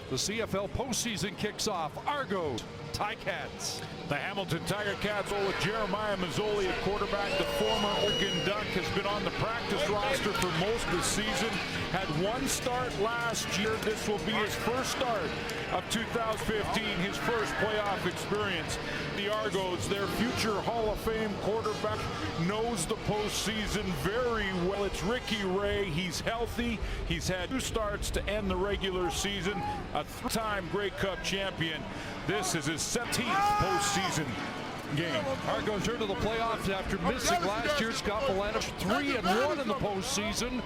The CFL postseason kicks off. Argonauts, Ticats. The Hamilton Tiger Cats with Jeremiah Mazzoli at quarterback. The former Oregon Duck has been on the practice roster for most of the season. Had one start last year. This will be his first start of 2015, his first playoff experience. The Argos, their future Hall of Fame quarterback, knows the postseason very well. It's Ricky Ray. He's healthy. He's had 2 starts to end the regular season. A 3-time Grey Cup champion. This is his 17th postseason game. Argos into the playoffs after missing last year. Scott Milanovic 3-1 in the postseason.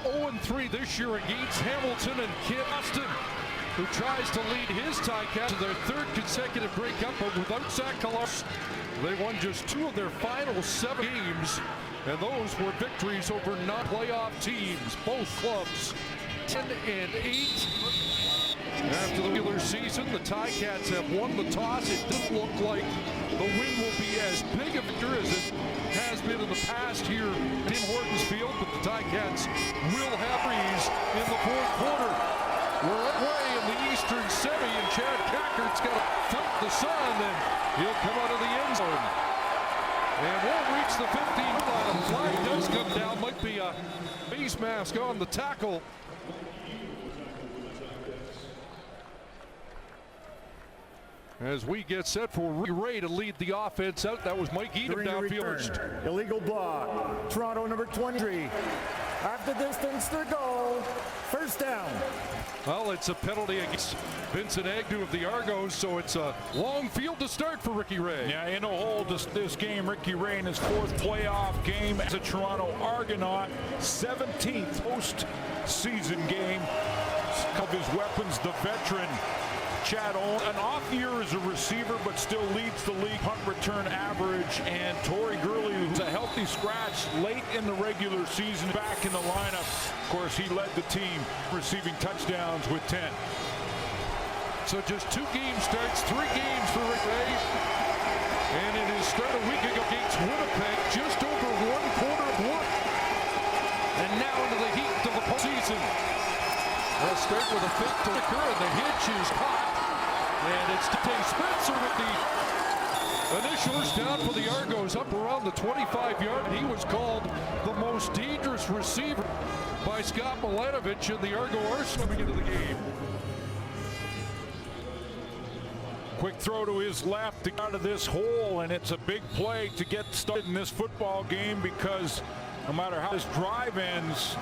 0-3 this year against Hamilton and Kit Austin, who tries to lead his Ticats to their 3rd consecutive Grey Cup, but without Zach Kalas. They won just 2 of their final 7 games, and those were victories over non-playoff teams. Both clubs 10-8. After the regular season, the Ticats have won the toss. It doesn't look like the win will be as big a victory as it has been in the past here at Tim Hortons Field, but the Ticats will have breeze in the 4th quarter. We're away in the Eastern semi, and Chad Cackert's got to fight the sun, and he'll come out of the end zone. And won't reach the 15 line. Flag does come down. Might be a face mask on the tackle. As we get set for Ray to lead the offense out. That was Mike Edom downfield. Illegal block. Toronto number 23. After distance to goal. First down. Well, it's a penalty against Vincent Agnew of the Argos, so it's a long field to start for Ricky Ray. Yeah, in a hole this game, Ricky Ray in his 4th playoff game as a Toronto Argonaut, 17th postseason game. Of his weapons, the veteran Chad Owen, an off year as a receiver, but still leads the league punt return average. And Torrey Gurley, who's a healthy scratch late in the regular season, back in the lineup. Of course, he led the team receiving touchdowns with 10. So just 2 game starts, 3 games for Rick Ray. And in his start a week ago against Winnipeg, just over 1 quarter of work. And now into the heat of the postseason. They'll start with a fake to occur, and the hitch is caught. And it's Tay Spencer with the initial first down for the Argos up around the 25-yard. And he was called the most dangerous receiver by Scott Milanovic in the Argo arsenal coming into the game. Quick throw to his left to get out of this hole, and it's a big play to get started in this football game, because no matter how this drive ends,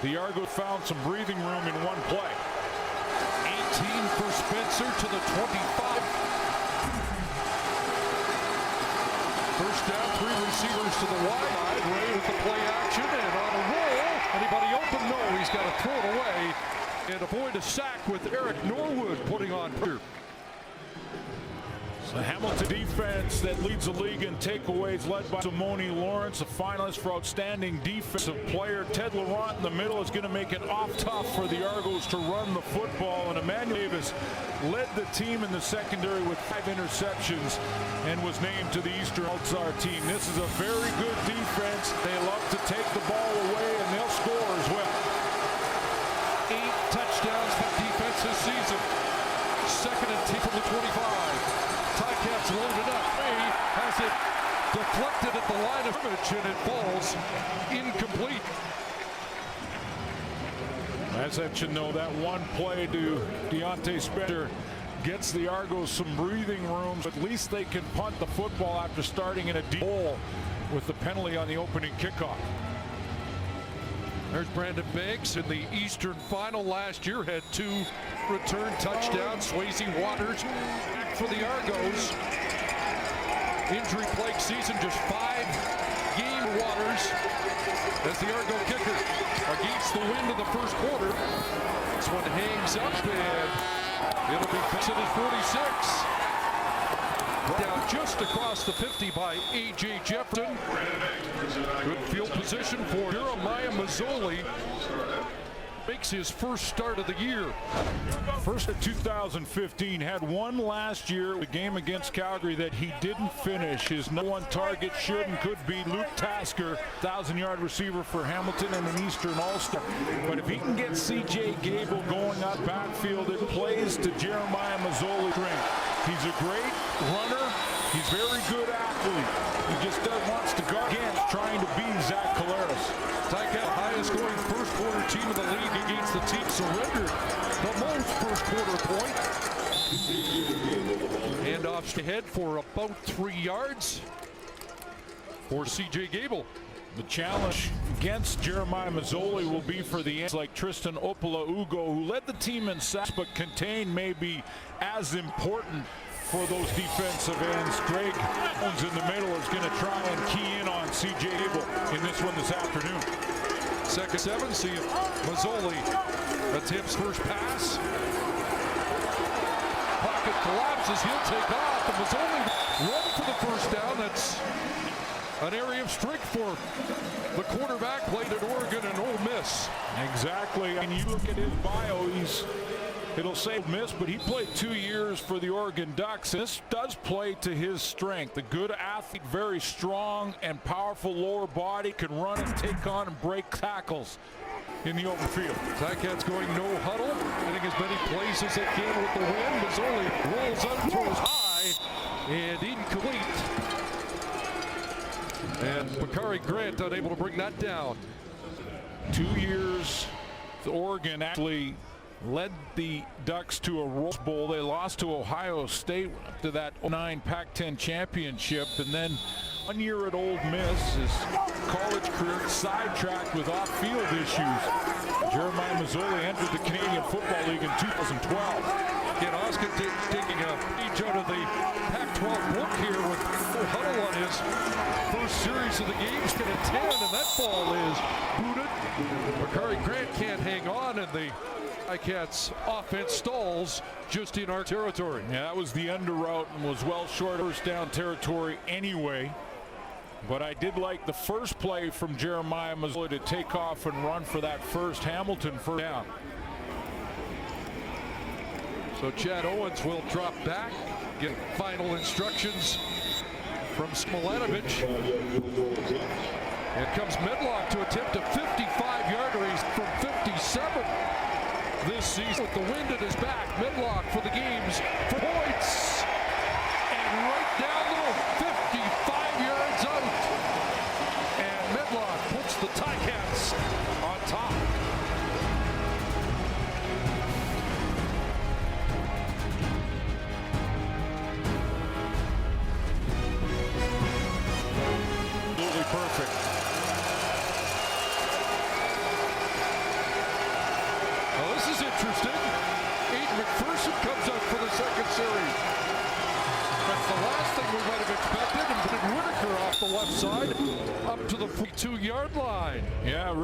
the Argos found some breathing room in one play. 18 for Spencer to the 25. First down, 3 receivers to the wide side. Ray with the play action and on a roll. Anybody open? No, he's got to throw it away and avoid a sack with Eric Norwood putting on pressure. The Hamilton defense that leads the league in takeaways, led by Simone Lawrence, a finalist for outstanding defensive player. Ted Laurent in the middle is going to make it off tough for the Argos to run the football. And Emmanuel Davis led the team in the secondary with 5 interceptions and was named to the Eastern All-Star team. This is a very good defense. They love to take the ball away, and they'll score as well. 8 touchdowns for defense this season. 2nd and 10 from the 25. Ticats loaded up. Ray has it deflected at the line of scrimmage, and it falls incomplete. As I mentioned, though, that one play to Deontay Spencer gets the Argos some breathing room. At least they can punt the football after starting in a deep hole with the penalty on the opening kickoff. There's Brandon Banks in the Eastern Final last year, had 2 return touchdowns. Swayze Waters back for the Argos. Injury plagued season, just 5 game Waters as the Argo kicker against the wind in the 1st quarter. This one hangs up, and it'll be fixed at his 46. Down just across the 50 by A.J. Jefferson. Good field position for Jeremiah Mazzoli. makes his first start of the year. First of 2015, had one last year, the game against Calgary that he didn't finish. His number one target should and could be Luke Tasker, 1,000-yard receiver for Hamilton and an Eastern All-Star. But if he can get C.J. Gable going up backfield, it plays to Jeremiah Mazzoli's strength. He's a great runner. He's a very good athlete. He just wants to guard against trying to beat Zach Collaros. Ticat, highest scoring first quarter team in the league against the team surrendered the most first quarter point. Handoffs ahead for about 3 yards for C.J. Gable. The challenge against Jeremiah Mazzoli will be for the ends like Tristan Opala-Ugo, who led the team in sacks, but contain may be as important for those defensive ends. Greg Jones in the middle is going to try and key in on C.J. Gable in this one this afternoon. Second 7, see if Mazzoli attempts first pass. Pocket collapses, he'll take off, and Mazzoli run for the first down. That's an area of strength for the quarterback, played at Oregon and Ole Miss. Exactly, and you look at his bio, it'll say Miss, but he played 2 years for the Oregon Ducks. This does play to his strength. A good athlete, very strong and powerful lower body, can run and take on and break tackles in the open field. Ticats going no huddle, getting as many plays as they can with the wind. Mazzoli rolls up, throws high, and incomplete. And Bakari Grant unable to bring that down. 2 years, Oregon actually led the Ducks to a Rose Bowl. They lost to Ohio State to that 09 Pac-10 championship, and then 1 year at Ole Miss. His college career sidetracked with off-field issues. Jeremiah Mazzoli entered the Canadian Football League in 2012. Again, Oscar taking a page out of the Pac-12 book here with full huddle on his first series of the games. Get a 10, and that ball is booted. Bakari Grant can't hang on, and the Ticats offense stalls just in our territory. Yeah, that was the under route and was well short of first down territory anyway. But I did like the first play from Jeremiah Mazzoli to take off and run for that first Hamilton first down. So Chad Owens will drop back, get final instructions from Smolanovic. And comes Medlock to attempt a 55-yarder. He's from 57 this season with the wind at his back. Medlock for the games for points. And right down the middle, 55 yards out. And Medlock puts the Ticats on top. Absolutely perfect. Well, this is interesting. Aiden McPherson comes up for the second series. That's the last thing we might have expected. And Whitaker off the left side up to the 42-yard line. Yeah,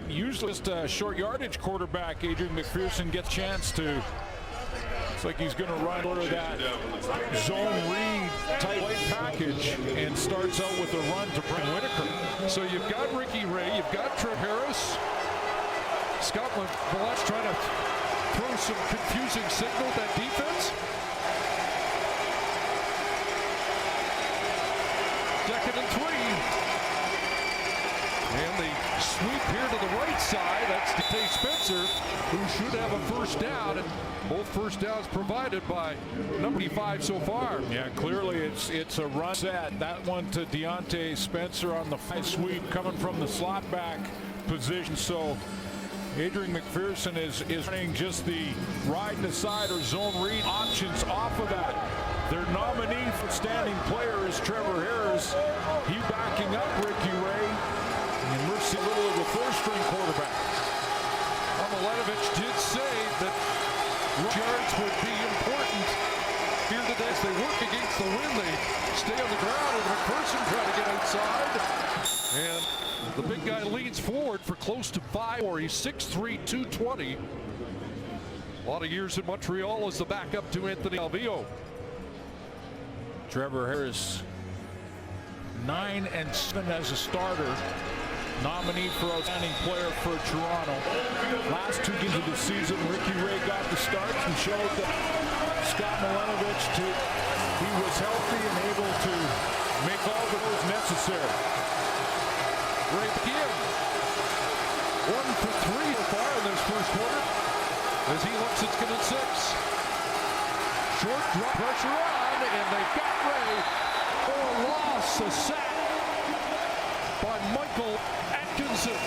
usually just a short yardage quarterback. Adrian McPherson gets a chance to. It's like he's going to run over that zone read tight package and starts out with a run to bring Whitaker. So you've got Ricky Ray, you've got Trev Harris. Scott Valette trying to throw some confusing signal that defense. Second and 3. And the sweep here to the right side. That's DeTay Spencer, who should have a first down. And both first downs provided by number 5 so far. Yeah, clearly it's a run set. That one to Deontay Spencer on the sweep coming from the slot back position. So Adrian McPherson is running just the ride to side or zone read options off of that. Their nominee for standing player is Trevor Harris. He backing up Ricky Ray. And Mercy Little of the first-string quarterback. Milanovic did say that yards would be important here today. As they work against the wind, they stay on the ground, and McPherson trying to get outside. And the big guy leans forward for close to 5, or he's 6'3", 220. A lot of years in Montreal as the backup to Anthony Alvio. Trevor Harris 9-7 as a starter. nominee for outstanding player for Toronto. Last 2 games of the season, Ricky Ray got the starts and showed that Scott Milanovich, he was healthy and able to make all the moves necessary. Ray again. 1 for 3 so far in this first quarter. As he looks at skin at 6. Short drop, pressure on, and they've got Ray. For a loss, a sack by Michael Atkinson.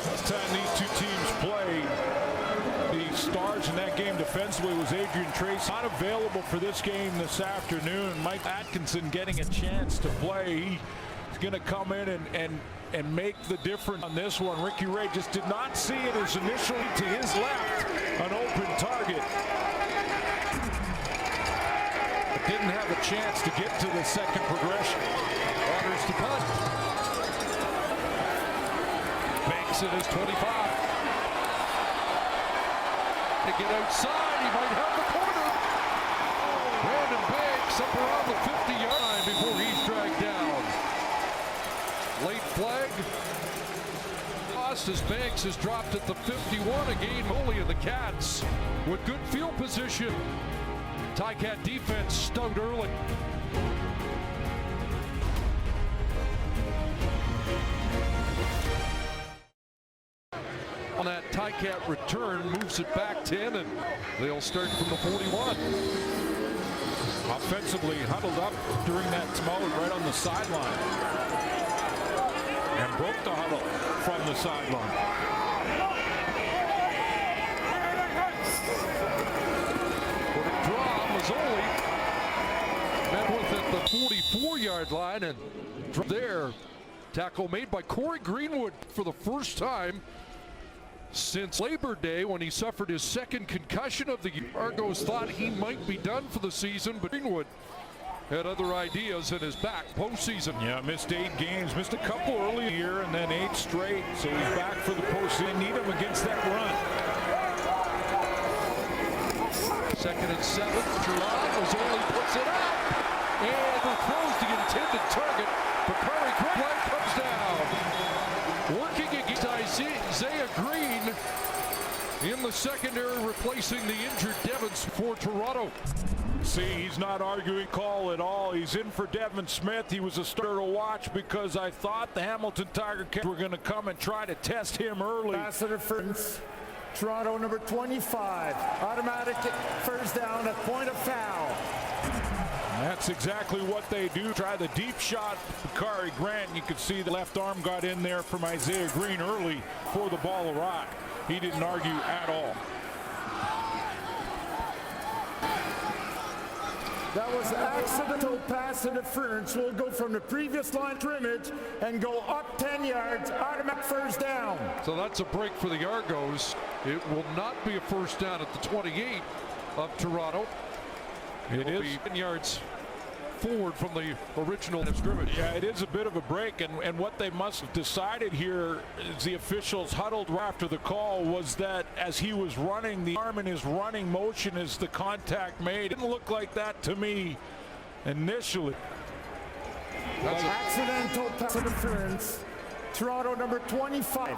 Last time these two teams played, the stars in that game defensively was Adrian Tracy. Not available for this game this afternoon. Mike Atkinson getting a chance to play. He's going to come in and make the difference on this one. Ricky Ray just did not see it as initially to his left, an open target. But didn't have a chance to get to the second progression. Waters to punt. Banks at his 25. To get outside, he might have the corner. Brandon Banks up around the 50-yard line before he's dragged down. Late flag. Lost as Banks is dropped at the 51. Again, Moley and the Cats with good field position. Ticat defense stung early. On that Ticat return, moves it back 10, and they'll start from the 41. Offensively huddled up during that mode right on the sideline. And broke the huddle from the sideline. For the draw, Mazzoli met with at the 44-yard line, and there, tackle made by Corey Greenwood for the first time since Labor Day when he suffered his second concussion of the year. Argos thought he might be done for the season, but Greenwood had other ideas and is back postseason. Yeah, missed 8 games, missed a couple early here and then 8 straight. So he's back for the postseason. Need him against that run. 2nd and 7. Mazzoli puts it out and throws the intended target. Bakari Greenwood comes down. Working against Isaiah Green in the secondary, replacing the injured Devons for Toronto. See, he's not arguing call at all. He's in for Devin Smith. He was a starter to watch because I thought the Hamilton Tiger Cats were going to come and try to test him early. Pass interference. Toronto number 25. Automatic first down at point of foul. That's exactly what they do. Try the deep shot. Bakari Grant, you could see the left arm got in there from Isaiah Green early for the ball to rock. He didn't argue at all. That was accidental pass interference. We'll go from the previous line scrimmage and go up 10 yards, automatic first down. So that's a break for the Argos. It will not be a first down at the 28 of Toronto. It will is be 10 yards forward from the original scrimmage. Yeah, it is a bit of a break, and what they must have decided here is the officials huddled after the call was that as he was running, the arm in his running motion as the contact made. It didn't look like that to me initially. That's accidental pass interference. Toronto number 25.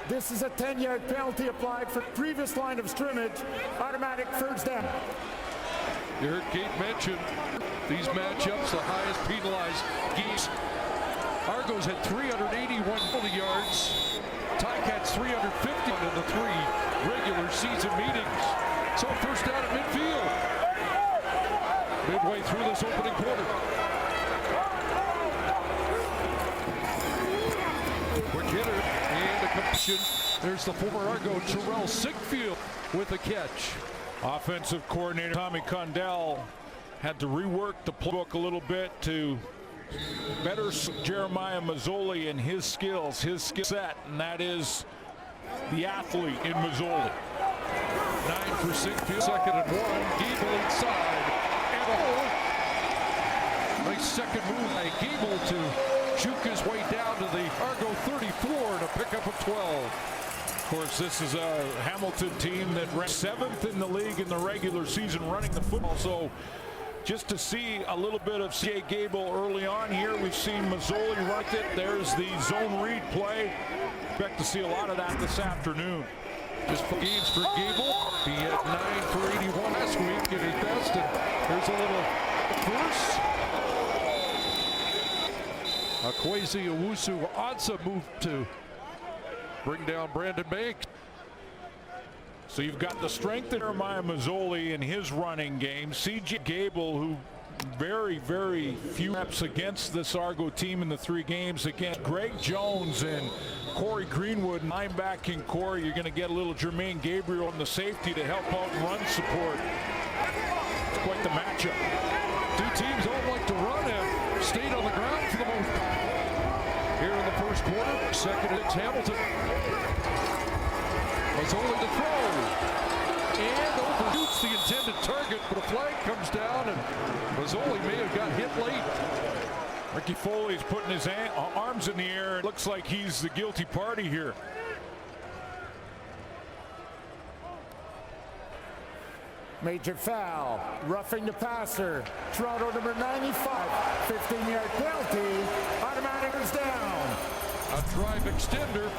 This is a 10-yard penalty applied for previous line of scrimmage. Automatic first down. You heard Kate mention these matchups, the highest penalized games. Argos had 381 yards. Ticats 350 in the 3 regular season meetings. So first down at midfield. Midway through this opening quarter. Quick hitter and a completion. There's the former Argo Terrell Sigfield with a catch. Offensive coordinator Tommy Condell had to rework the playbook a little bit to better Jeremiah Mazzoli and his skills, his skill set, and that is the athlete in Mazzoli. 9 for Sigfield, 2nd and 1. Gable inside, and a hole. Nice second move by Gable to juke his way down to the Argo 34 and a pickup of 12. Of course, this is a Hamilton team that ranked 7th in the league in the regular season running the football. So just to see a little bit of C.J. Gable early on here. We've seen Mazzoli run it. There's the zone read play. Expect to see a lot of that this afternoon. Just for games for Gable. He had 9 for 81 last week at his best. And here's a little first. Kwesi Owusu-Ansah moved to bring down Brandon Banks. So you've got the strength of Jeremiah Mazzoli in his running game. C.J. Gable, who very, very few reps against this Argo team in the 3 games against Greg Jones and Corey Greenwood. Linebacking core, you're going to get a little Jermaine Gabriel in the safety to help out run support. It's quite the matchup. 2 teams don't like to run and stayed on the ground for the most part. Here in the first quarter, second it's Hamilton. Mazzoli to throw. And overshoots the intended target, but a flag comes down, and Mazzoli may have got hit late. Ricky Foley's putting his arms in the air. It looks like he's the guilty party here. Major foul, roughing the passer. Toronto number 95, 15-yard penalty. Automatic is down. A drive extender.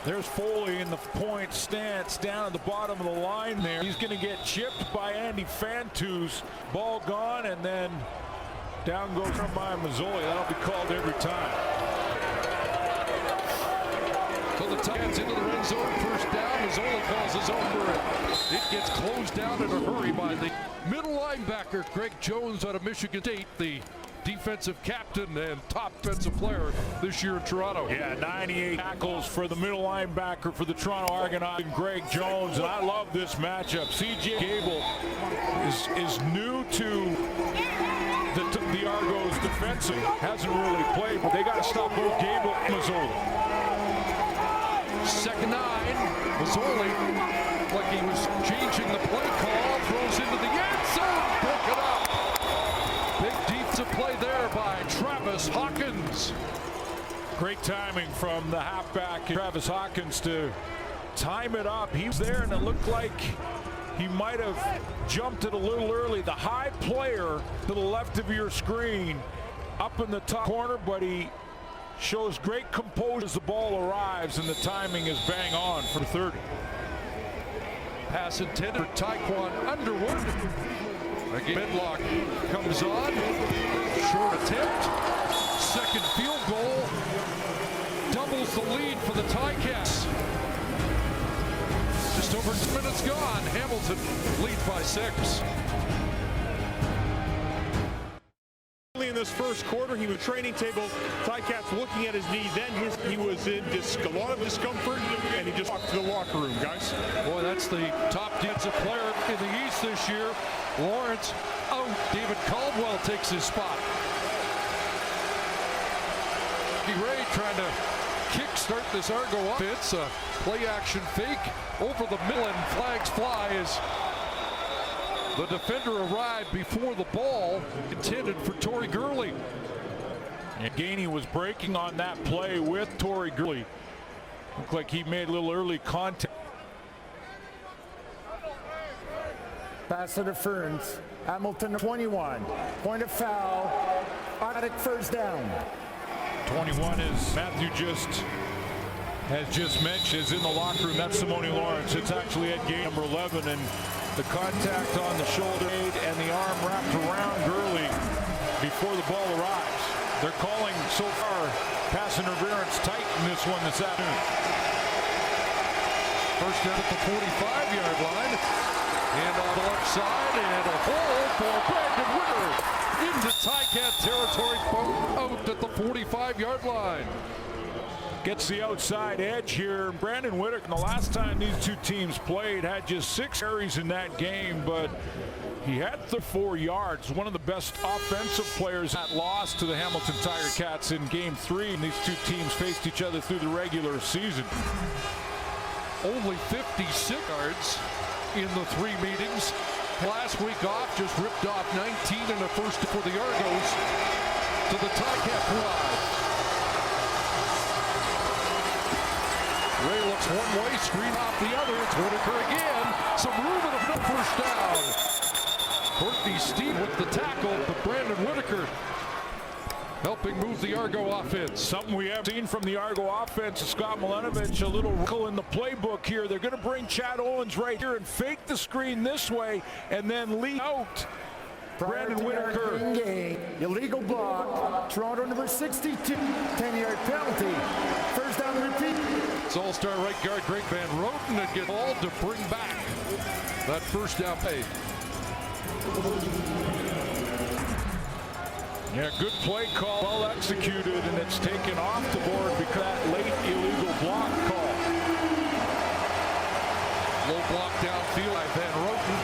There's Foley in the point stance down at the bottom of the line there. He's going to get chipped by Andy Fantus. Ball gone, and then down goes Jeremiah Mazzoli. That'll be called every time. So the Titans into the red zone, first down. Mazzoli calls his own for it. It gets closed down in a hurry by the middle linebacker, Greg Jones out of Michigan State, the defensive captain and top defensive player this year in Toronto. Yeah, 98 tackles for the middle linebacker for the Toronto Argonauts, and Greg Jones. And I love this matchup. C.J. Gable is new to the Argos defensive. Hasn't really played, but they got to stop both Gable and Mazzoli. Second 9, Mazzoli, like he was changing the play call, throws into the end zone, broken up. Big defensive play there by Travis Hawkins. Great timing from the halfback, Travis Hawkins, to time it up. He was there, and it looked like he might have jumped it a little early. The high player to the left of your screen up in the top corner, but he shows great composure as the ball arrives, and the timing is bang on for 30. Pass intended for Tyquan Underwood. Again, Medlock comes on. Short attempt. Second field goal. Doubles the lead for the Ticats. Just over 2 minutes gone. Hamilton leads by 6. In this first quarter, he was training table. Ticats looking at his knee. Then he was in a lot of discomfort, and he just walked to the locker room, guys. Boy, that's the top defensive player in the East this year. Lawrence out. David Caldwell takes his spot. Ray trying to kick-start this Argo offense. A play-action fake over the middle, and flags fly as the defender arrived before the ball intended for Torrey Gurley. And Gainey was breaking on that play with Torrey Gurley. Looked like he made a little early contact. Pass interference. Hamilton 21. Point of foul. Automatic first down. 21 is Matthew has just mentioned is in the locker room. That's Simone Lawrence. It's actually at game number 11, and the contact on the shoulder and the arm wrapped around Gurley before the ball arrives. They're calling so far pass interference tight in this one this afternoon. First down at the 45-yard line. And on the left side, and a hole for Brandon Witter into Ticat territory, out at the 45-yard line. Gets the outside edge here. Brandon Whittock, the last time these two teams played, had just 6 carries in that game, but he had 34 yards. One of the best offensive players that lost to the Hamilton Tiger Cats in Game 3, and these two teams faced each other through the regular season. Only 56 yards in the 3 meetings. Last week off, just ripped off 19 in the first for the Argos to the Ticat drive. Ray looks one way, screen off the other. It's Whitaker again. Some room in the first down. Courtney Steve with the tackle, but Brandon Whitaker helping move the Argo offense. Something we have seen from the Argo offense. Scott Milanovic, a little wrinkle in the playbook here. They're going to bring Chad Owens right here and fake the screen this way and then lead out. Brandon Whitaker. Illegal block. Toronto number 62. 10-yard penalty. First down repeat. It's all-star right guard Greg Van Roten to get all to bring back that first down pay. Yeah, good play call, well executed, and it's taken off the board because of that late illegal block call. Low block downfield by Van Roten.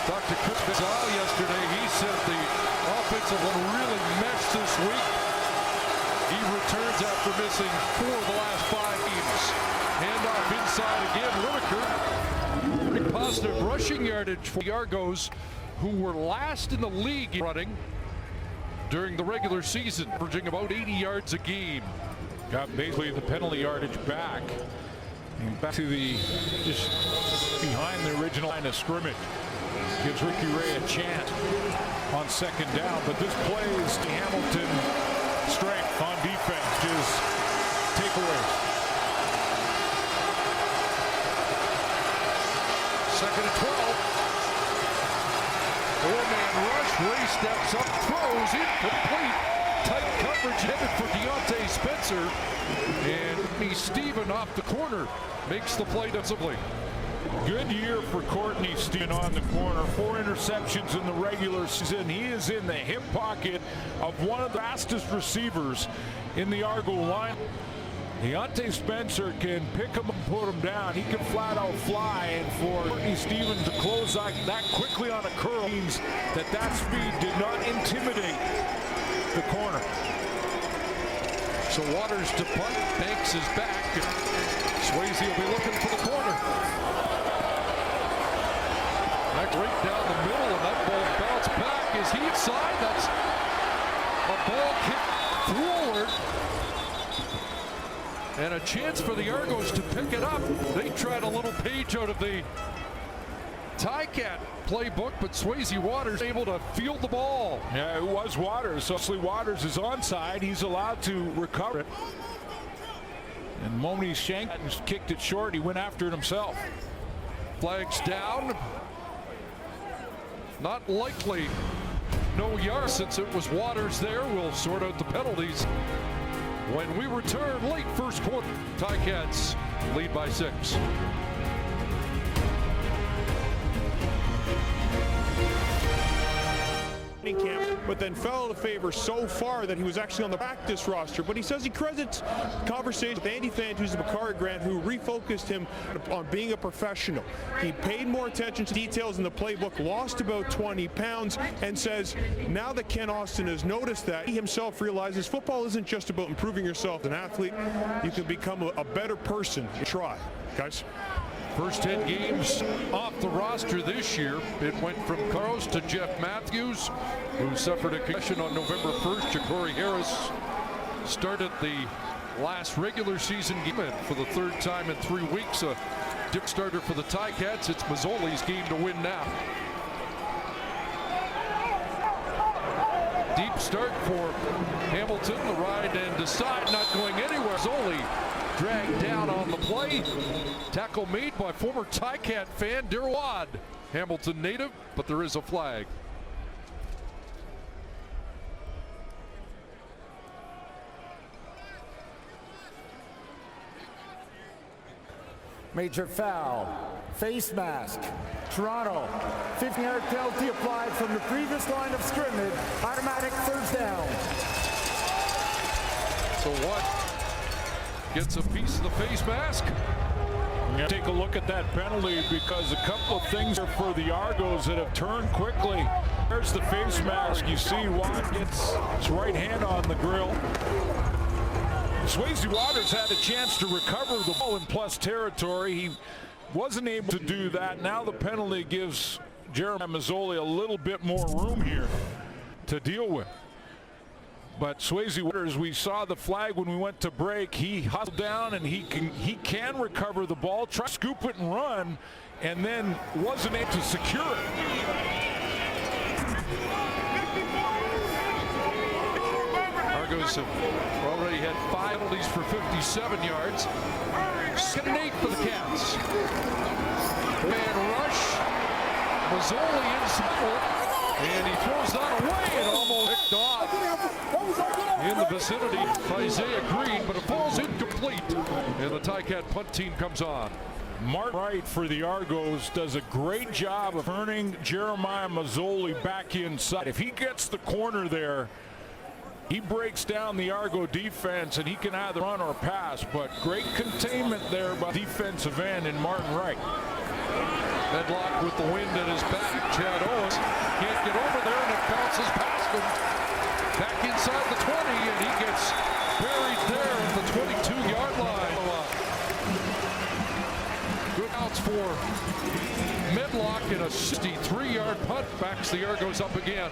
Talked to Chris Gonzalez yesterday. He said the offensive one really meshed this week. He returns after missing 4 of the last 5 games. Handoff inside again. Whitaker. Pretty positive rushing yardage for the Argos, who were last in the league running during the regular season, averaging about 80 yards a game. Got basically the penalty yardage back. And back to the just behind the original line of scrimmage. Gives Ricky Ray a chance on second down, but this plays to Hamilton strength on defense, just takeaways. Second and 12. 4-man rush. Ray steps up, throws incomplete. Tight coverage headed for Deontay Spencer. And Stephen off the corner makes the play defensively. Good year for Courtney Stephen on the corner. 4 interceptions in the regular season. He is in the hip pocket of one of the fastest receivers in the Argo line. Deontay Spencer can pick him and put him down. He can flat out fly, and for Courtney Stephen to close that quickly on a curl means that speed did not intimidate the corner. So Waters to punt. Banks is back. Swayze will be looking for the corner. Back right down the middle, and that ball bounced back. Is he inside? That's a ball kicked forward. And a chance for the Argos to pick it up. They tried a little page out of the Ticat playbook, but Swayze Waters able to field the ball. Yeah, it was Waters. So obviously Waters is onside. He's allowed to recover it. And Moni Shank kicked it short. He went after it himself. Flags down. Not likely. No yards since it was Waters there. We'll sort out the penalties when we return late first quarter. Ticats lead by 6. Camp, but then fell out of favor so far that he was actually on the practice roster. But he says he credits conversations with Andy Fantuz and Bakari Grant, who refocused him on being a professional. He paid more attention to details in the playbook, lost about 20 pounds, and says now that Ken Austin has noticed that, he himself realizes football isn't just about improving yourself as an athlete. You can become a better person. Try, guys. First 10 games off the roster this year. It went from Carlos to Jeff Matthews, who suffered a concussion on November 1st. Ja'Cory Harris started the last regular season game for the 3rd time in 3 weeks. A dip starter for the Ticats. It's Mazzoli's game to win now. Deep start for Hamilton. The ride and decide not going anywhere. Mazzoli dragged down on the play. Tackle made by former Ticat fan Darryl Wadd. Hamilton native, but there is a flag. Major foul. Face mask. Toronto. 15-yard penalty applied from the previous line of scrimmage. Automatic first down. So what? Gets a piece of the face mask. Yeah, take a look at that penalty, because a couple of things are for the Argos that have turned quickly. There's the face mask. You see Watt gets his right hand on the grill. Swayze Waters had a chance to recover the ball in plus territory. He wasn't able to do that. Now the penalty gives Jeremiah Mazzoli a little bit more room here to deal with. But Swayze Waters, we saw the flag when we went to break. He hustled down, and he can recover the ball, try to scoop it and run, and then wasn't able to secure it. Argonauts have already had 5 penalties for 57 yards. 2nd and 8 for the Cats. Man rush. Mazzoli in small, and he throws that away and almost picked off in the vicinity of Isaiah Green, but it falls incomplete, and the Ticat punt team comes on. Mark Wright for the Argos does a great job of turning Jeremiah Mazzoli back inside. If he gets the corner there, he breaks down the Argo defense, and he can either run or pass, but great containment there by defensive end in Martin Wright. Medlock with the wind at his back. Chad Owens can't get over there, and it bounces past him. Back inside the 20, and he gets buried there at the 22-yard line. Good outs for Medlock, and a 63-yard punt backs the Argos up again.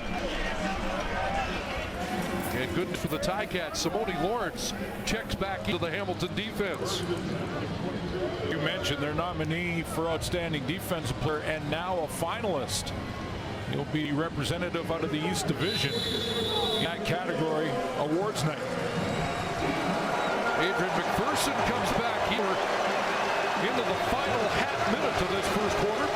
And good for the Ticats. Simone Lawrence checks back into the Hamilton defense. You mentioned their nominee for Outstanding Defensive Player and now a finalist. He'll be representative out of the East Division in that category awards night. Adrian McPherson comes back here into the final half minute of this first quarter.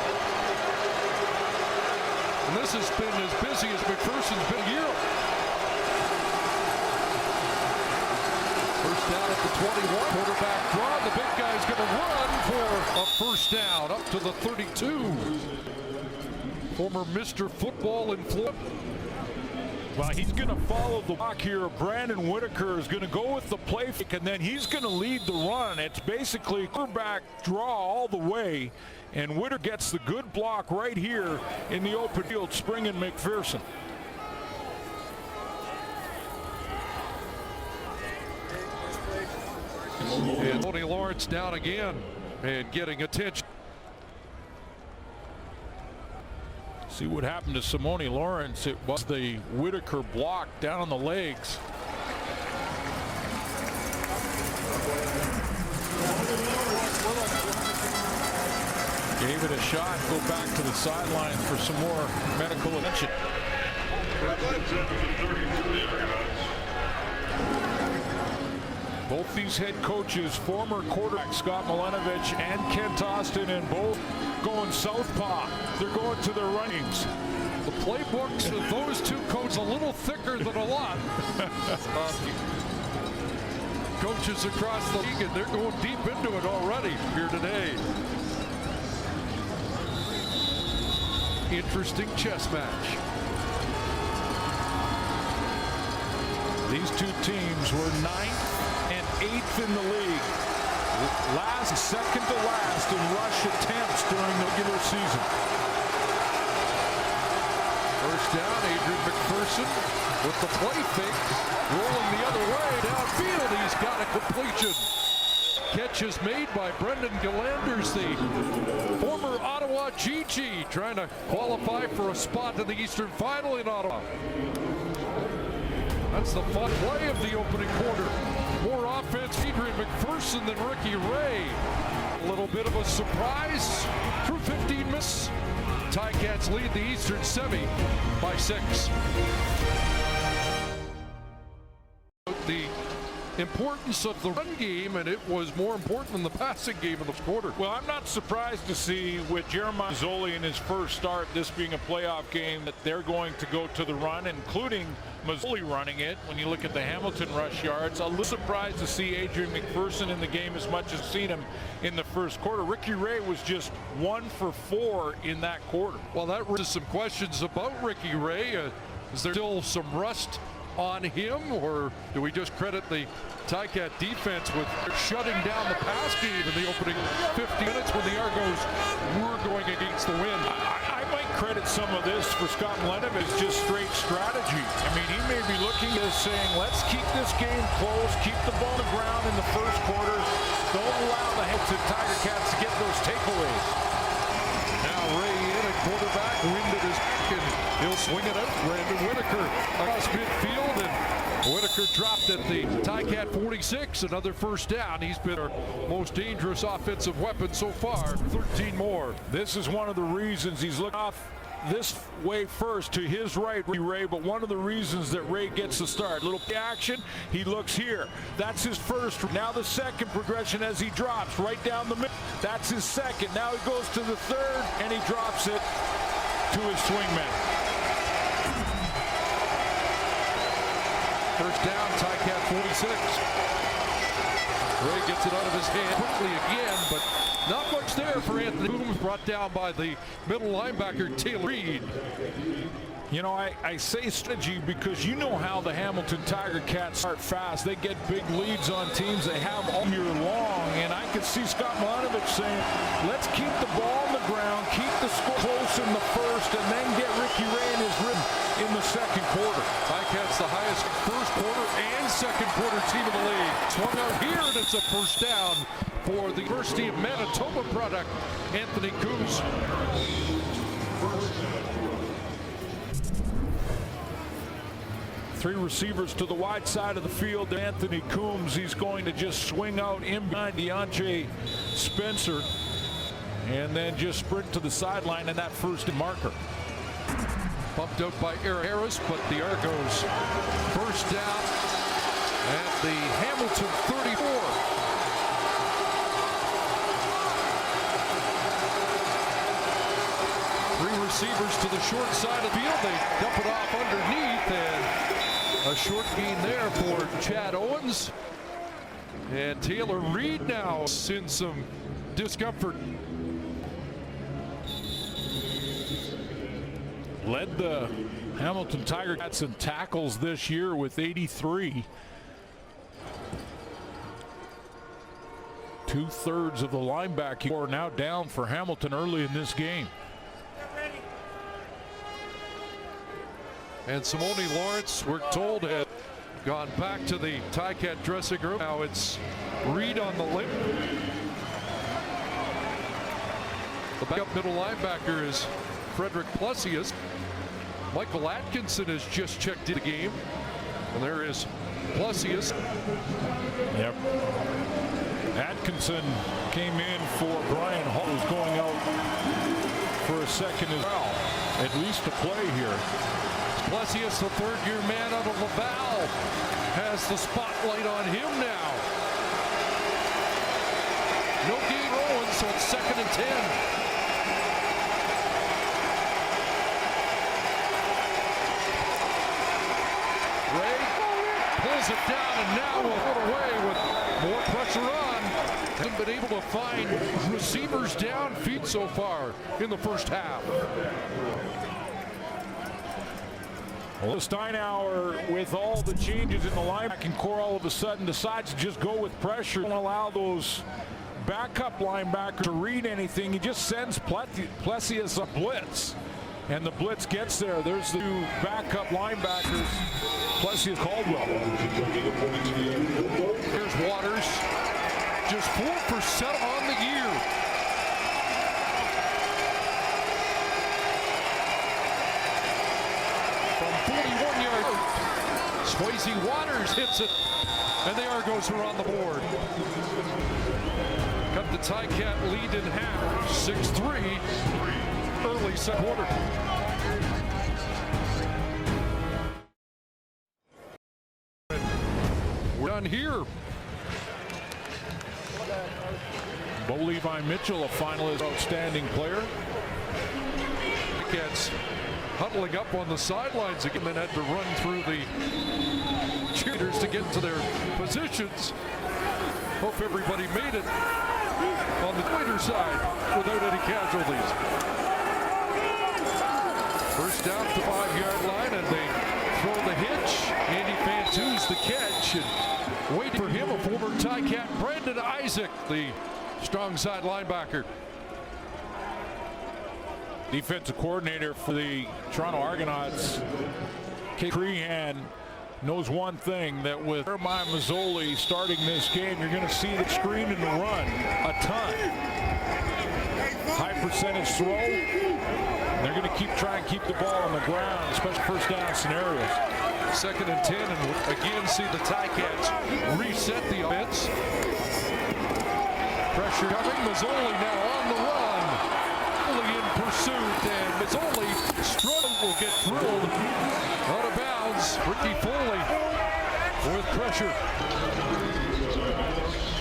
And this has been as busy as McPherson's been here. First down at the 21. Quarterback draw. The big guy's going to run for a first down up to the 32. Former Mr. Football in Florida. Well, he's going to follow the block here. Brandon Whitaker is going to go with the play fake, and then he's going to lead the run. It's basically quarterback draw all the way, and Whitaker gets the good block right here in the open field, springing McPherson. And Tony Lawrence down again and getting attention. See what happened to Simone Lawrence. It was the Whitaker block down on the legs. Gave it a shot. Go back to the sidelines for some more medical attention. Both these head coaches, former quarterback Scott Milenovich and Kent Austin, and both going southpaw. They're going to their runnings. The playbooks of those two coaches a little thicker than a lot. Coaches across the league, and they're going deep into it already here today. Interesting chess match. These two teams were 9th and 8th in the league. Second to last in rush attempts during the regular season. First down, Adrian McPherson with the play fake, rolling the other way downfield. He's got a completion. Catch is made by Brendan Galanders, the former Ottawa GG, trying to qualify for a spot in the Eastern Final in Ottawa. That's the fun play of the opening quarter. More offense, Adrian McPherson than Ricky Ray. A little bit of a surprise through 15 minutes. Ticats lead the Eastern semi by 6. The importance of the run game, and it was more important than the passing game in the quarter. Well, I'm not surprised to see with Jeremiah Mazzoli in his first start, this being a playoff game, that they're going to go to the run, including Mazzoli running it. When you look at the Hamilton rush yards, a little surprised to see Adrian McPherson in the game as much as seen him in the first quarter. Ricky Ray was just 1 for 4 in that quarter. Well, that raises some questions about Ricky Ray. Is there still some rust on him, or do we just credit the Ticat defense with shutting down the pass game in the opening 50 minutes when the Argos were going against the wind? I might credit some of this for Scott Milenovich as just straight strategy. I mean, he may be looking at saying, let's keep this game close, keep the ball on the ground in the first quarter, don't allow the Tiger Cats to get those takeaways. Now Ray in at quarterback, winded his back, and he'll swing it out. Brandon Whitaker across midfield, and Whitaker dropped at the Ticat 46. Another first down. He's been our most dangerous offensive weapon so far. 13 more. This is one of the reasons he's looking off this way first to his right, Ray, but one of the reasons that Ray gets the start. Little action, he looks here. That's his first. Now the second progression as he drops right down the middle. That's his second. Now he goes to the third, and he drops it to his swingman. First down, Ticat 46. Ray gets it out of his hand quickly again, but not much there for Anthony Coombs, brought down by the middle linebacker, Taylor Reed. You know, I say strategy because you know how the Hamilton Tiger Cats start fast. They get big leads on teams they have all year long, and I could see Scott Milanovich saying, let's keep the ball on the ground, keep the score close in the first, and then get Ricky Ray in his rhythm in the second quarter. Ticats the highest first quarter and second quarter team in the league. Swung out here, and it's a first down for the University of Manitoba product, Anthony Coombs. Three receivers to the wide side of the field. Anthony Coombs, he's going to just swing out in behind DeAndre Spencer and then just sprint to the sideline and that first marker. Bumped out by Eric Harris, but the Argos first down at the Hamilton 34. Three receivers to the short side of the field. They dump it off underneath, and a short gain there for Chad Owens. And Taylor Reed now in some discomfort. Led the Hamilton Tiger Cats in tackles this year with 83. 2/3 of the linebackers are now down for Hamilton early in this game. And Simone Lawrence, we're told, had gone back to the Ticat dressing room. Now it's Reed on the limp. The backup middle linebacker is Frederick Plessius. Michael Atkinson has just checked in the game. And there is Plessius. Yep. Atkinson came in for Brian Hall, who's going out for a second as well. At least to play here. Plessius, the third-year man out of Laval, has the spotlight on him now. No gain Owens, so it's 2nd and 10. Ray pulls it down, and now will put away with more pressure on. Hasn't been able to find receivers downfield so far in the first half. Well, Steinauer, with all the changes in the linebacking core, all of a sudden decides to just go with pressure. Don't allow those backup linebackers to read anything. He just sends Plessius a blitz, and the blitz gets there. There's the two backup linebackers, Plessius Caldwell. Here's Waters, just 4% on the year. Swayze Waters hits it, and the Argos are on the board. Cut the Ticat lead in half, 6-3, early second quarter. We're done here. Bo Levi Mitchell, a finalist, outstanding player. Gets huddling up on the sidelines again, then had to run through the cheerleaders to get to their positions. Hope everybody made it on the Waiter side without any casualties. First down at the 5-yard line, and they throw the hitch. Andy Fantu's the catch, and waiting for him, a former Ticat, Brandon Isaac, the strong side linebacker. Defensive coordinator for the Toronto Argonauts, Kate Crehan, knows one thing, that with Jeremiah Mazzoli starting this game, you're going to see the screen and the run a ton. High percentage throw. They're going to try and keep the ball on the ground, especially first down scenarios. 2nd and 10, and again see the Ticats reset the offense. Pressure coming, Mazzoli now on the run. Fully in pursuit, and Mazzoli struggled, will get drilled out of bounds. Ricky Foley with pressure.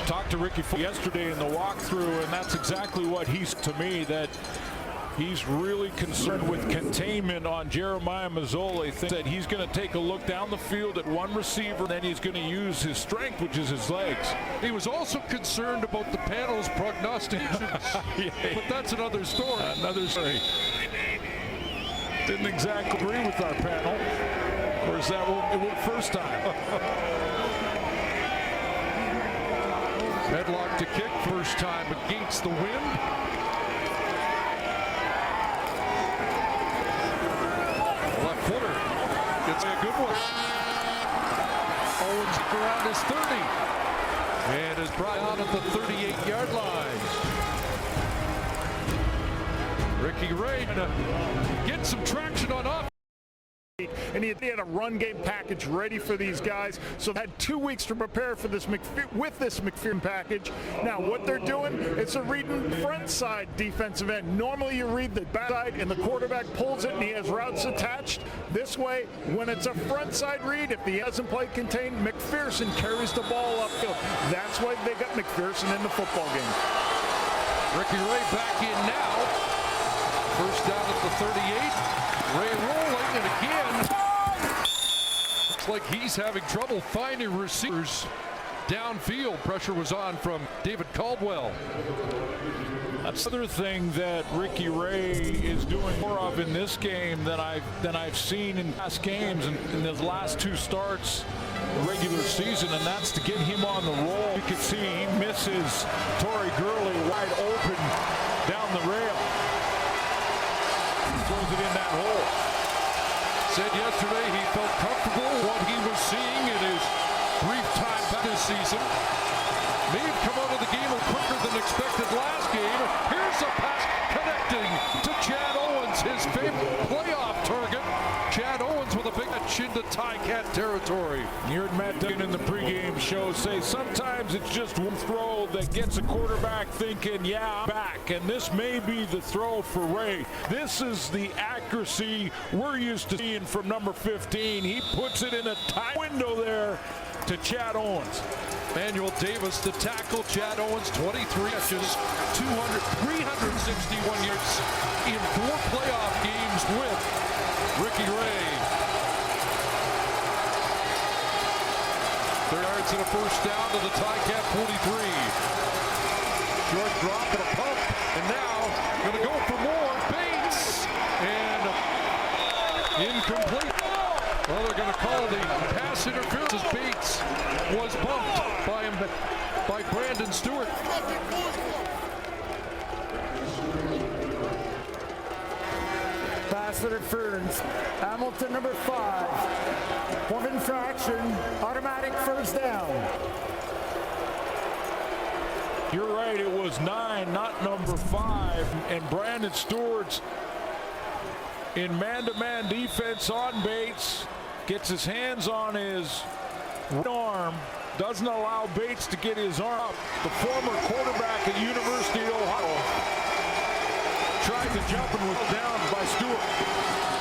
Talked to Ricky Foley yesterday in the walkthrough, and that's exactly what he's to me, that he's really concerned with containment on Jeremiah Mazzoli. Thinks that he's going to take a look down the field at one receiver, and then he's going to use his strength, which is his legs. He was also concerned about the panel's prognostications, but that's another story. Another story. Didn't exactly agree with our panel. Of course, that won't first time. Headlock to kick, first time against the wind. Left footer gets a good one. Owens around his 30 and is brought out at the 38-yard line. Ricky Ray to get some traction on offense. And he had a run game package ready for these guys, so they had 2 weeks to prepare for this with this McPherson package. Now what they're doing, it's a reading front side defensive end. Normally you read the back side and the quarterback pulls it and he has routes attached. This way, when it's a front side read, if he hasn't played contained, McPherson carries the ball upfield. That's why they got McPherson in the football game. Ricky Ray back in now. First down at the 38. Ray rolling, and again, looks like he's having trouble finding receivers downfield. Pressure was on from David Caldwell. That's another thing that Ricky Ray is doing more of in this game than I've seen in past games and in his last two starts regular season, and that's to get him on the roll. You can see he misses Torrey Gurley wide open down the rail. Throws it in that hole. Said yesterday he felt comfortable what he was seeing in his brief time back this season. May have come out of the game quicker than expected last game. Here's a pass connecting to Chad Owens, his favorite playoff target. Chad Owens with a big catch into Ticat territory. You heard Matt Duggan in the pregame show say sometimes it's just one throw that gets a quarterback thinking, yeah, I'm back. And this may be the throw for Ray. This is the accuracy we're used to seeing from number 15. He puts it in a tight window there to Chad Owens. Manuel Davis the tackle. Chad Owens 23 catches, 361 yards in 4 playoff games with Ricky Ray. 3 yards and a first down to the Ticat 43. Short drop and a pump, and now going to go for more. Bates, and incomplete. Well, they're going to call the pass interference as Bates was bumped by Brandon Stewart. Pass interference. Hamilton number 5. Point of infraction. Automatic first down. You're right, it was 9, not number 5. And Brandon Stewart's in man-to-man defense on Bates. Gets his hands on his arm. Doesn't allow Bates to get his arm up. The former quarterback at University of Ohio tried to jump and was down by Stewart.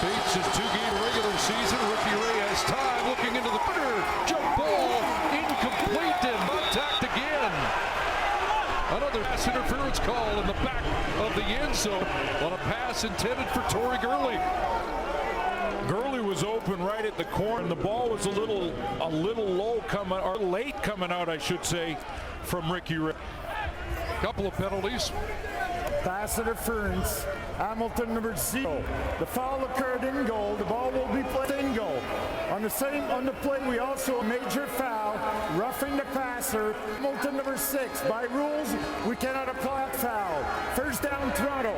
Bates' 2-game regular season. Ricky Ray has time, looking into the corner. Jump ball, incomplete, and attacked again. Another pass interference call in the back of the end zone on a pass intended for Torrey Gurley. Gurley was open right at the corner, and the ball was a little low coming, or late coming out, I should say, from Ricky Ray. Couple of penalties. Pass interference. Hamilton number 0. The foul occurred in goal. The ball will be played in goal. On the play, we also a major foul, roughing the passer. Hamilton number 6. By rules, we cannot apply a foul. First down, Toronto.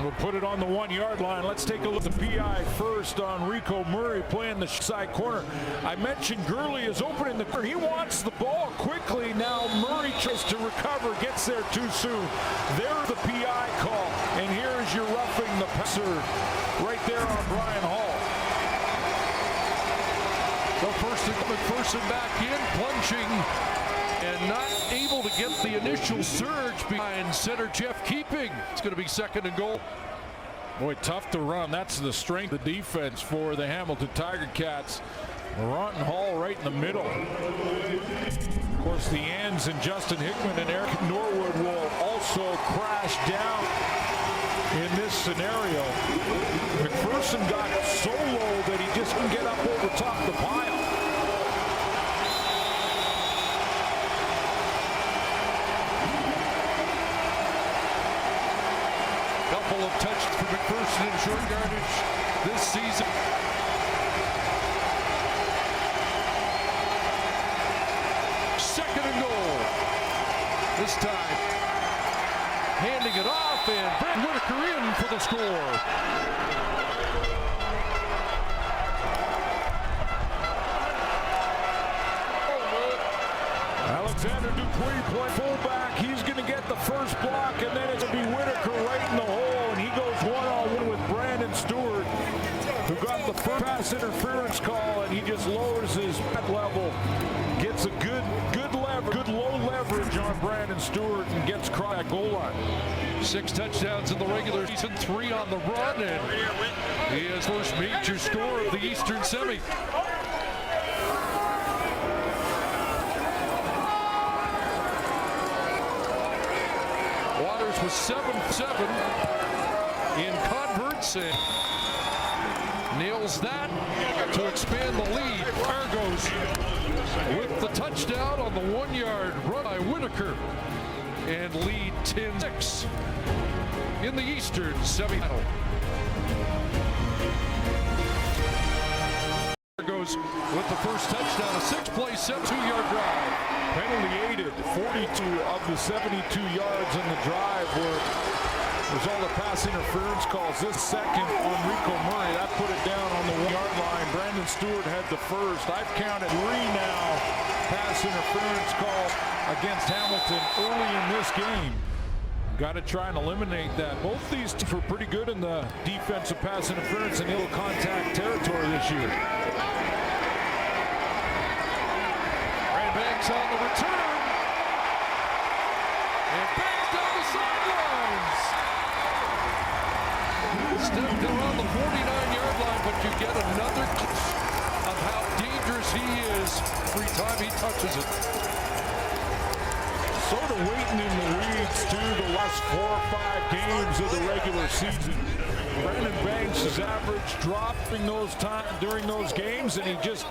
We'll put it on the 1-yard line. Let's take a look at the PI first on Rico Murray playing the side corner. I mentioned Gurley is opening the corner. He wants the ball quickly. Now Murray tries to recover, gets there too soon. There's the PI call. And here's your roughing the passer right there on Brian Hall. The first McPherson back in, plunging and not able to get the initial surge behind center Jeff Keeping. It's going to be second and goal. Boy, tough to run. That's the strength of defense for the Hamilton Tiger Cats. Laurent and Hall right in the middle. Of course, the ends and Justin Hickman and Eric Norwood will also crash down in this scenario. McPherson got so low that he just couldn't get up over top the pile. Couple of touches for McPherson in short yardage this season. Second and goal. This time, handing it off, and Brent Whitaker in for the score. Alexander Dupuis play fullback. He's going to get the first block, and then it's going to be Whitaker right in the hole, and he goes one-on-one with Brandon Stewart, who got the first pass interference call, and he just lowers his back level, gets a good low leverage on Brandon Stewart, and gets across that goal line. 6 touchdowns in the regular season, 3 on the run, and he has first major score of the Eastern Semi. Waters was 7-7 in converts and nails that to expand the lead. Argos with the touchdown on the 1-yard run by Whitaker and lead 10-6 in the Eastern semifinal. Argos with the first touchdown, a 6-play, 72-yard drive. Penalty aided. 42 of the 72 yards in the drive were result of pass interference calls. This second on Rico Murray, that put it down on the 1-yard line. Brandon Stewart had the first. I've counted 3 now pass interference calls against Hamilton early in this game. Got to try and eliminate that. Both these teams were pretty good in the defensive pass interference and ill contact territory this year. Banks on the return, and Banks down the sidelines. Stepped around the 49-yard line, but you get another kiss of how dangerous he is every time he touches it. Sort of waiting in the weeds too the last 4 or 5 games of the regular season. Brandon Banks' is average dropping those during those games, and he just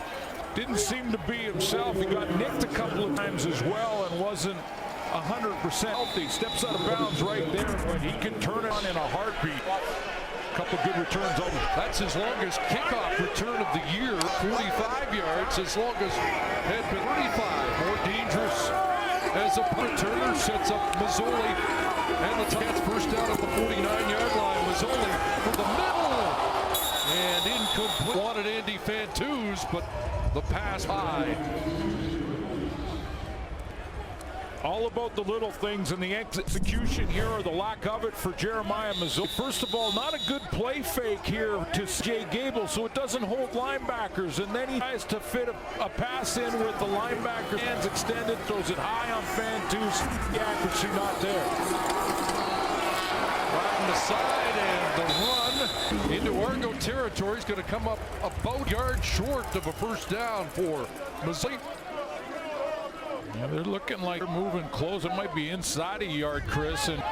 didn't seem to be himself. He got nicked a couple of times as well and wasn't 100% healthy. Steps out of bounds right there, but he can turn it on in a heartbeat. A couple good returns over. That's his longest kickoff return of the year, 45 yards. His longest had been 35. More dangerous as a returner, sets up Mazzoli, and the Cats first down at the 49-yard line. Mazzoli for the middle, and incomplete. Wanted Andy Fantuz, but the pass high. All about the little things and the execution here, or the lack of it, for Jeremiah Mazzoli. First of all, not a good play fake here to Jay Gable, so it doesn't hold linebackers, and then he tries to fit a pass in with the linebacker hands extended, throws it high on Fantuz. The accuracy not there. Right on the side, and the run into Argo territory is going to come up about a yard short of a first down for Mazzoli. Yeah, they're looking like they're moving close. It might be inside a yard, Chris, and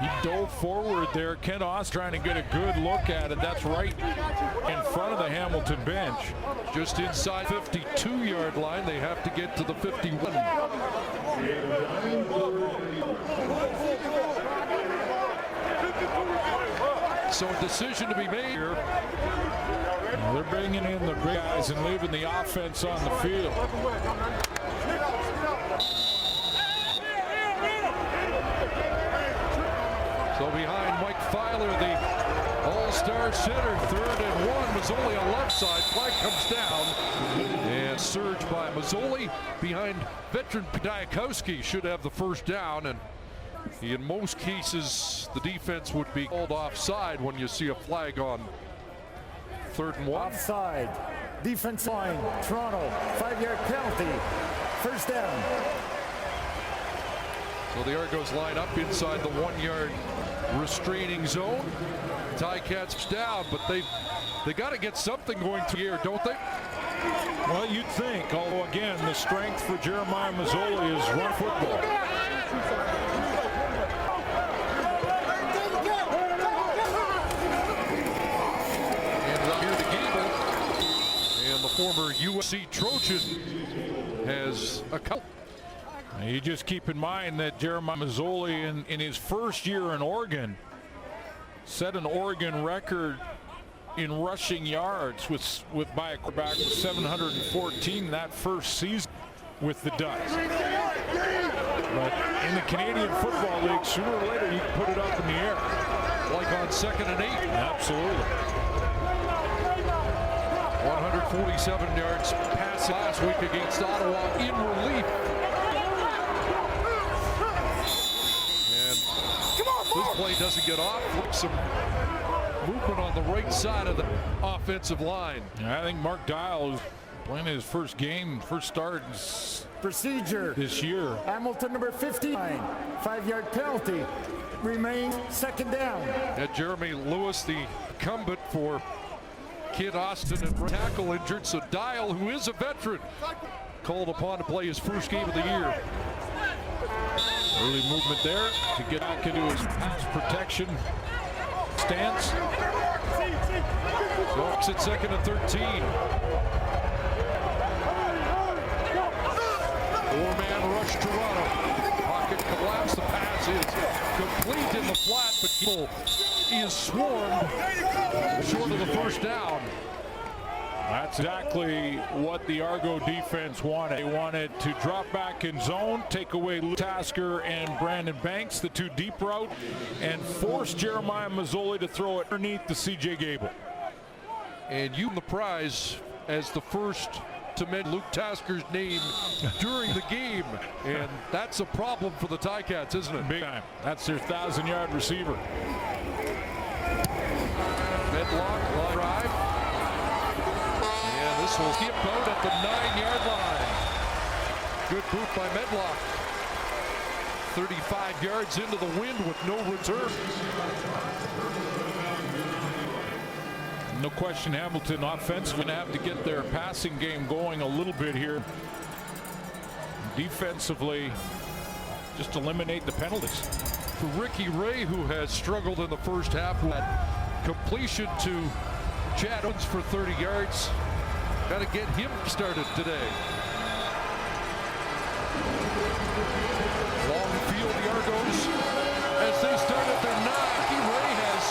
he dove forward there. Ken Oss trying to get a good look at it. That's right in front of the Hamilton bench. Just inside 52-yard line. They have to get to the 51. So a decision to be made here. Well, they're bringing in the big guys and leaving the offense on the field. So behind Mike Filer, the all-star center, 3rd and 1. Mazzoli on left side. Flag comes down. And surge by Mazzoli behind veteran Diakowski. Should have the first down. And in most cases, the defense would be called offside when you see a flag on 3rd and 1. Offside. Defense line. Toronto. 5-yard penalty. First down. So the Argos line up inside the 1-yard restraining zone. Ticats down, but they got to get something going through here, don't they? Well, you'd think, although again, the strength for Jeremiah Mazzoli is run football. And up here the Gable, and the former USC Trojan has a couple. You just keep in mind that Jeremiah Mazzoli in his first year in Oregon set an Oregon record in rushing yards by a quarterback with 714 that first season with the Ducks. But in the Canadian Football League, sooner or later you can put it up in the air. Like on 2nd and 8. Absolutely. 147 yards pass last week against Ottawa in relief. This play doesn't get off. Some movement on the right side of the offensive line. I think Mark Dial is playing his first game, first start Procedure this year. Hamilton number 59, 5-yard penalty. Remains 2nd down. And Jeremy Lewis, the incumbent for Kid Austin, and tackle injured. So Dial, who is a veteran, called upon to play his first game of the year. Early movement there to get back into his pass protection stance. Hawks at 2nd and 13. 4-man rush Toronto. Pocket collapse. The pass is complete in the flat, but Gill is swarmed short of the first down. That's exactly what the Argo defense wanted. They wanted to drop back in zone, take away Luke Tasker and Brandon Banks, the 2 deep route, and force Jeremiah Mazzoli to throw it underneath the CJ Gable. And you the prize as the first to mention Luke Tasker's name during the game. And that's a problem for the Ticats, isn't it? Big time. That's their 1,000-yard receiver. Medlock, long drive. And this will skip out at the 9-yard line. Good boot by Medlock. 35 yards into the wind with no return. No question, Hamilton offensively going to have to get their passing game going a little bit here. Defensively, just eliminate the penalties. For Ricky Ray, who has struggled in the first half, had completion to Chad Owens for 30 yards. Got to get him started today. Long field, the Argos, as they start at their 9. Ricky Ray has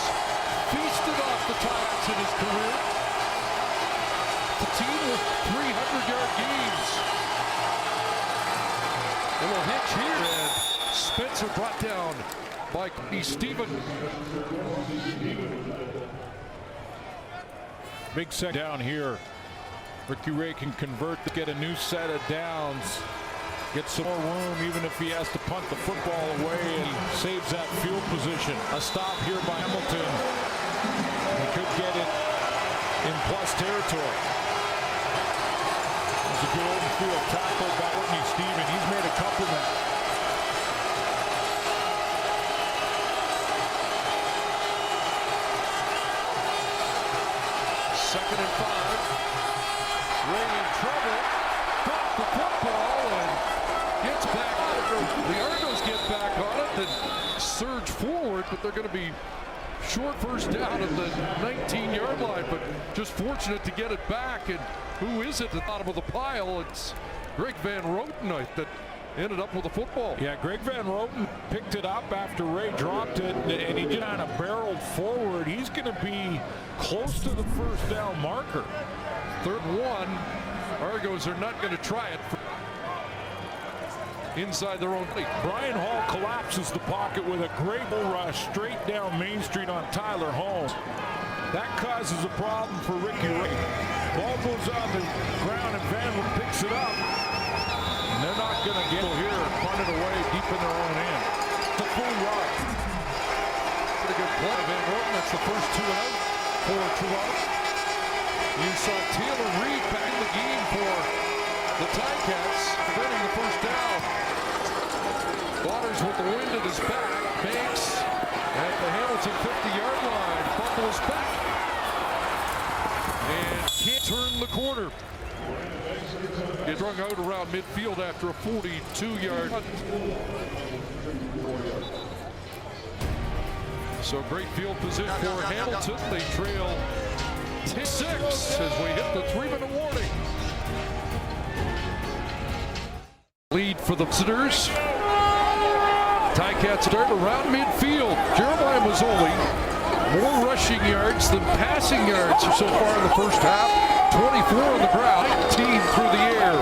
feasted off the Tigers in his career. The team with 300-yard games. A little hitch here, and Spencer brought down by Stephen. Big second down here. Ricky Ray can convert to get a new set of downs. Get some more room even if he has to punt the football away, and he saves that field position. A stop here by Hamilton. He could get it in plus territory. It's a good open field tackle by Whitney Stephen. He's made a couple now. Second and 5. Ray in trouble. Dropped the football and gets back. The Argos get back on it and surge forward, but they're going to be short first down at the 19-yard line, but just fortunate to get it back. And who is it at the bottom of the pile? It's Greg Van Roten that ended up with the football. Yeah, Greg Van Roten picked it up after Ray dropped it, and he just kind of barreled forward. He's going to be close to the first down marker. 3rd and 1. Argos are not going to try it inside their own league. Brian Hall collapses the pocket with a great bull rush straight down Main Street on Tyler Holmes. That causes a problem for Ricky Ray. Ball goes on the ground and Van Roten picks it up. And they're not going to get here and punt it away deep in their own end. It's a full yard. Pretty good play, Van Roten. That's the first 2 out for Toronto. You saw Taylor Reed back in the game for the Ticats, preventing the first down. Waters with the wind at his back. Banks at the Hamilton 50-yard line. Buckles back. And can't turn the corner. Gets strung out around midfield after a 42-yard punt. So great field position for Hamilton. They trail 10-6 as we hit the 3-minute warning. Lead for the visitors. Ticats start around midfield. Jeremiah Mazzoli, more rushing yards than passing yards so far in the first half. 24 on the ground, 19 through the air.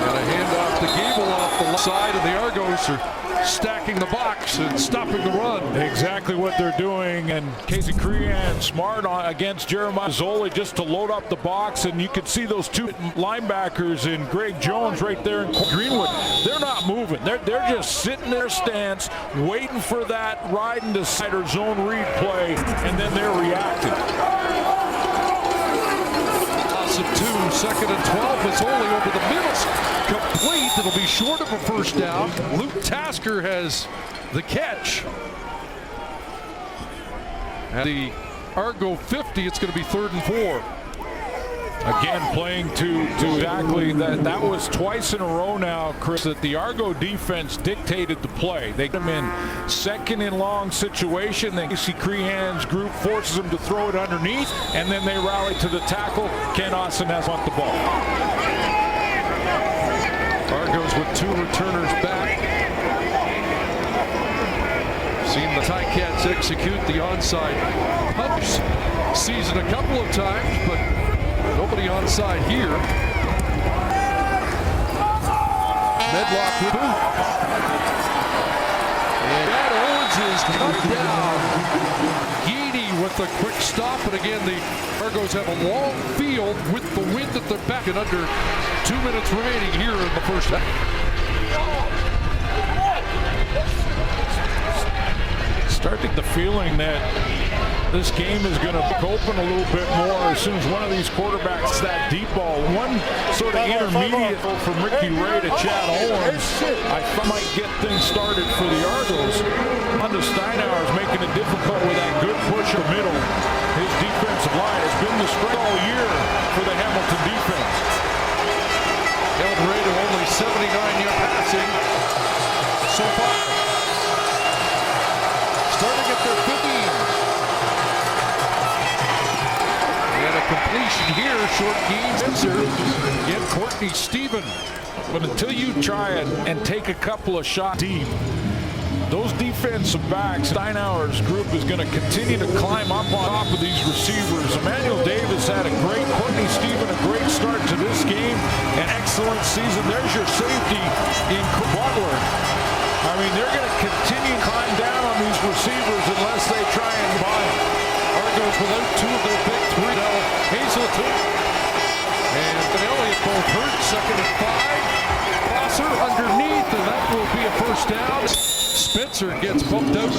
And a handoff to Gable off the left side, and the Argos are stacking the box and stopping the run. Exactly what they're doing, and Casey Crean smart against Jeremiah Mazzoli just to load up the box, and you can see those two linebackers in Greg Jones right there in Greenwood. They're not moving. They're just sitting in their stance, waiting for that ride and decider zone read play, and then they're reacting. Loss of 2, 2nd and 12. Mazzoli over the middle. Complete. It'll be short of a first down. Luke Tasker has the catch. At the Argo 50, it's going to be 3rd and 4. Again, playing to exactly that. That was twice in a row now, Chris, that the Argo defense dictated the play. They get them in 2nd and long situation. Then Casey Crean's group forces them to throw it underneath, and then they rally to the tackle. Ken Austin has want the ball. Argos with 2 returners back. Seen the Ticats execute the onside punch season a couple of times, but nobody onside here. Medlock with boot. And Matt Owens is cut down. Geedy with a quick stop, and again the Argos have a long field with the wind at their back, and under 2 minutes remaining here in the first half. Starting the feeling that this game is going to open a little bit more as soon as one of these quarterbacks, that deep ball, one sort of intermediate from Ricky Ray to Chad Owens, I might get things started for the Argos. Under Steinauer is making it difficult with that good push in the middle. His defensive line has been the strength all year for the Hamilton defense. Held Ray to only 79-yard passing so far. Starting at their 15. And a completion here, short gain. Spencer. Again, Courtney Stephen. But until you try and take a couple of shots deep, those defensive backs, Steinauer's group is going to continue to climb up on top of these receivers. Emmanuel Davis had a great, Courtney Stephen, a great start to this game. An excellent season. There's your safety in Butler. I mean, they're going to continue to climb down on these receivers unless they try and buy them. Argos without 2 of their big 3 now. Hazelton and Elliott both hurt. 2nd and 5. Crosser underneath, and that will be a first down. Spencer gets bumped out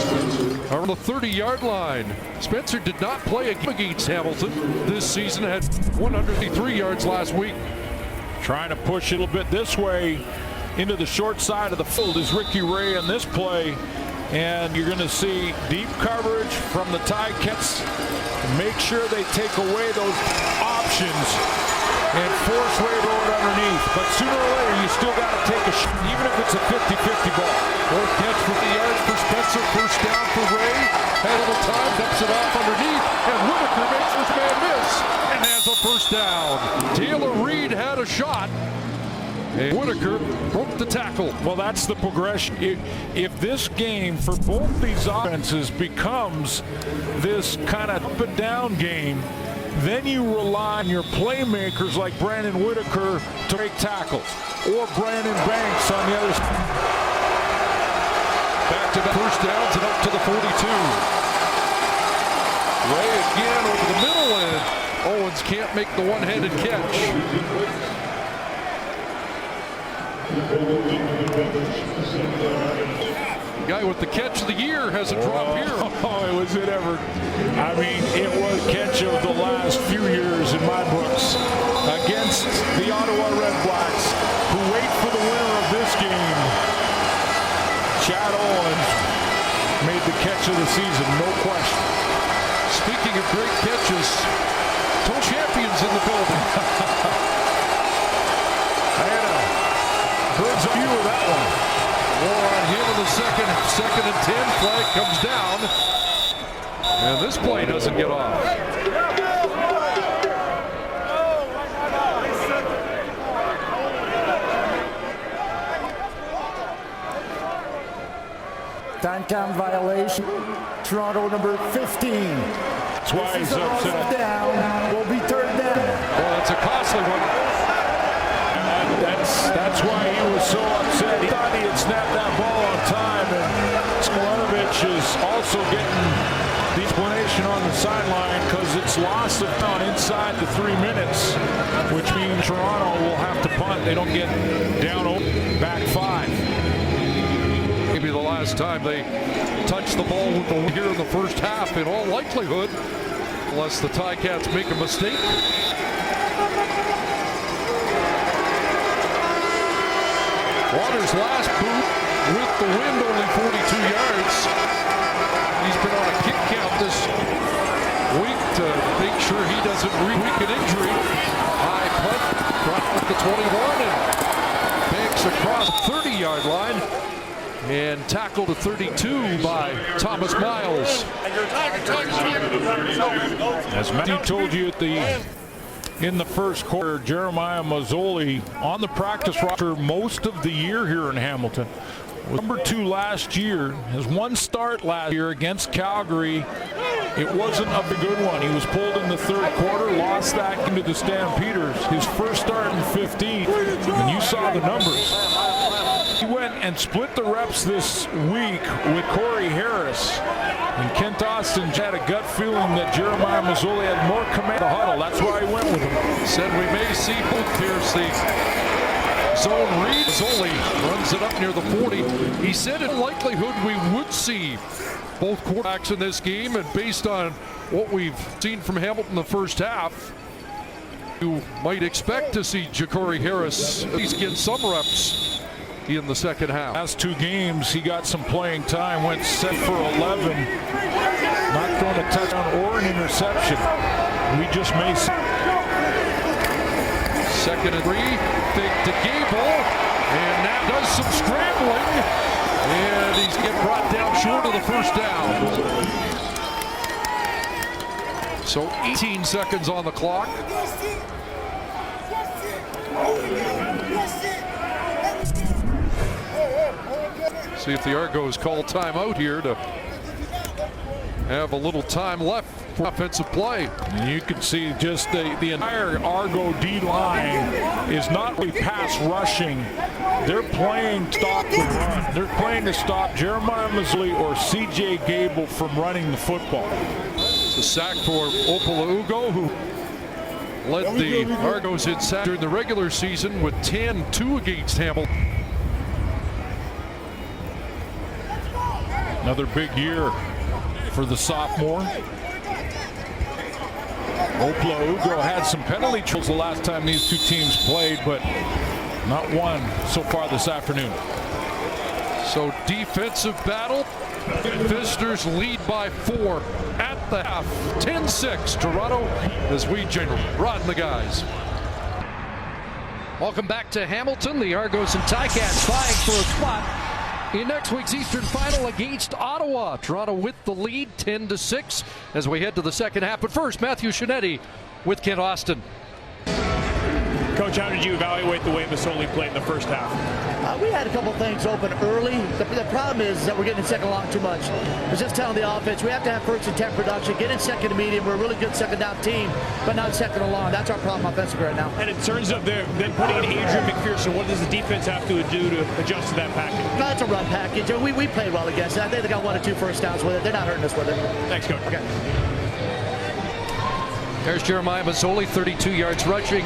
around the 30-yard line. Spencer did not play against Hamilton this season. Had 103 yards last week. Trying to push a little bit this way into the short side of the field is Ricky Ray in this play, and you're going to see deep coverage from the Ticats. Make sure they take away those options and force Ray to it underneath. But sooner or later, you still got to take a shot, even if it's a 50-50 ball. 4th catch for the yards for Spencer. First down for Ray. Had a little time, dumps it off underneath, and Whitaker makes this man miss and has a first down. Taylor Reed had a shot. And Whitaker broke the tackle. Well, that's the progression. If this game for both these offenses becomes this kind of up and down game, then you rely on your playmakers like Brandon Whitaker to make tackles, or Brandon Banks on the other side. Back-to-back first downs and up to the 42. Ray again over the middle, and Owens can't make the one-handed catch. The guy with the catch of the year has a drop here. Oh, was it ever? I mean, it was catch of the last few years in my books against the Ottawa Red Blacks, who wait for the winner of this game of the season, no question. Speaking of great catches, two champions in the building. I had a bird's eye view of that one. More on him in the second. Second and 10. Flag comes down. And this play doesn't get off. Time count violation. Toronto number 15. Twice upset. Down. Will be third down. Well, it's a costly one. That's why he was so upset. He thought he had snapped that ball on time, and Smolenovic is also getting the explanation on the sideline because it's loss of down inside the 3 minutes, which means Toronto will have to punt. They don't get down back 5. Maybe the last time they touched the ball with the here in the first half, in all likelihood, unless the Ticats make a mistake. Waters' last boot with the wind, only 42 yards. He's been on a kick count this week to make sure he doesn't weaken injury. High punt, brought up the 21 and banks across the 30-yard line and tackled to 32 by Thomas Miles. As Matthew told you in the first quarter, Jeremiah Mazzoli on the practice roster most of the year here in Hamilton. Number 2 last year, his one start last year against Calgary. It wasn't a good one. He was pulled in the third quarter, lost that into the Stampeders. His first start in 15, and you saw the numbers. He went and split the reps this week with Corey Harris. And Kent Austin had a gut feeling that Jeremiah Mazzoli had more command of the huddle. That's why he went with him. Said we may see both Pierce the zone read. Mazzoli runs it up near the 40. He said in likelihood we would see both quarterbacks in this game, and based on what we've seen from Hamilton the first half, you might expect to see Ja'Cory Harris at least get some reps in the second half. Last 2 games, he got some playing time, went set for 11, not throwing a touchdown or an interception. We just may see. Second and 3, fake to Gable, and now does some scrambling, and he's get brought down short of the first down. So 18 seconds on the clock. See if the Argos call timeout here to have a little time left for offensive play. And you can see just the entire Argo D-line is not really pass rushing. They're playing stop the run. They're playing to stop Jeremiah Mazzoli or C.J. Gable from running the football. It's a sack for Opala-Ugo, who led the Argos in sack during the regular season with 10-2 against Hamilton. Another big year for the sophomore. Opala-Ugo had some penalty troubles the last time these two teams played, but not one so far this afternoon. So defensive battle. Visitors lead by 4 at the half. 10-6 Toronto as we join Rod and the guys. Welcome back to Hamilton. The Argos and Ticats vying for a spot in next week's Eastern Final against Ottawa. Toronto with the lead, 10-6, as we head to the second half. But first, Matthew Shinetti with Kent Austin. Coach, how did you evaluate the way Mazzoli played in the first half? We had a couple things open early. The problem is that we're getting in second long too much. I was just telling the offense, we have to have first and 10 production, get in second and medium. We're a really good second down team, but not second and long. That's our problem offensively right now. And in terms of then putting in Adrian McPherson, what does the defense have to do to adjust to that package? No, it's a run package. We played well against it. I think they got 1 or 2 first downs with it. They're not hurting us with it. Thanks, Coach. Okay. There's Jeremiah Mazzoli, 32 yards rushing,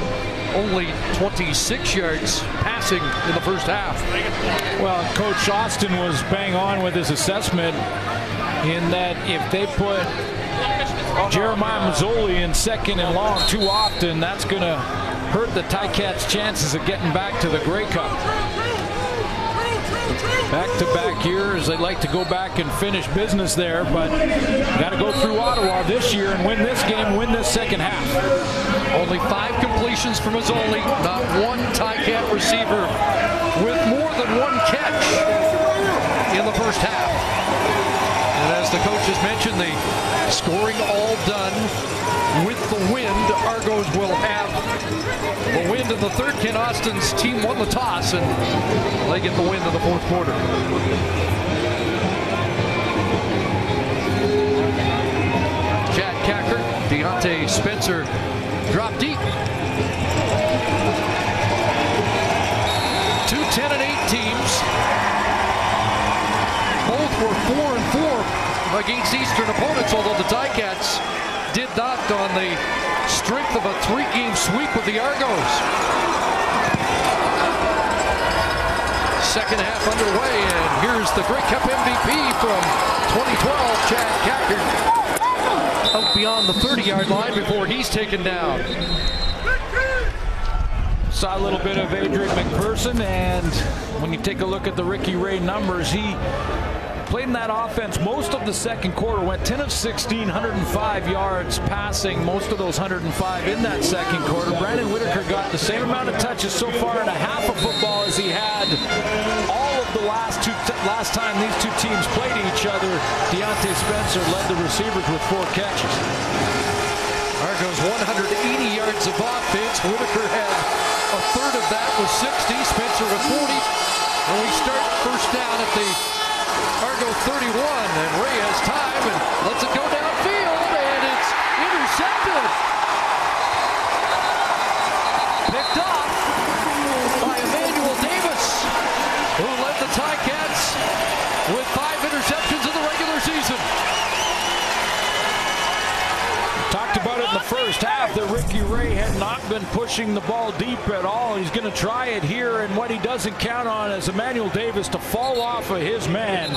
only 26 yards passing in the first half. Well, Coach Austin was bang on with his assessment in that if they put Jeremiah Mazzoli in second and long too often, that's going to hurt the Ticats' chances of getting back to the Grey Cup. Back-to-back years, they like to go back and finish business there, but got to go through Ottawa this year and win this game, win this second half. Only 5 completions from Mazzoli, not one Ticat receiver with more than 1 catch in the first half. And as the coaches mentioned, the scoring all done with the wind. Argos will have the wind in the third. Ken Austin's team won the toss, and they get the wind in the fourth quarter. Chad Cacker, Deontay Spencer drop deep. 2 10-8 teams. Both were 4-4 against Eastern opponents, although the Ticats did not on the strength of a 3-game sweep with the Argos. Second half underway, and here's the Grey Cup MVP from 2012, Chad Cacker, out beyond the 30-yard line before he's taken down. Saw a little bit of Adrian McPherson, and when you take a look at the Ricky Ray numbers, he played in that offense most of the second quarter, went 10 of 16, 105 yards passing, most of those 105 in that second quarter. Brandon Whitaker got the same amount of touches so far in a half of football as he had all of the last time these two teams played each other. Deontay Spencer led the receivers with 4 catches. Argos 180 yards of offense. Whitaker had a third of that with 60. Spencer with 40. And we start first down at the Argo 31, and Ray has time and lets it go downfield, and it's intercepted. Picked up by Emmanuel Davis, who led the Ticats with 5 interceptions in the regular season. Talked about it in the first half that Ricky Ray had not been pushing the ball deep at all. He's going to try it here, and what he doesn't count on is Emmanuel Davis to fall off of his man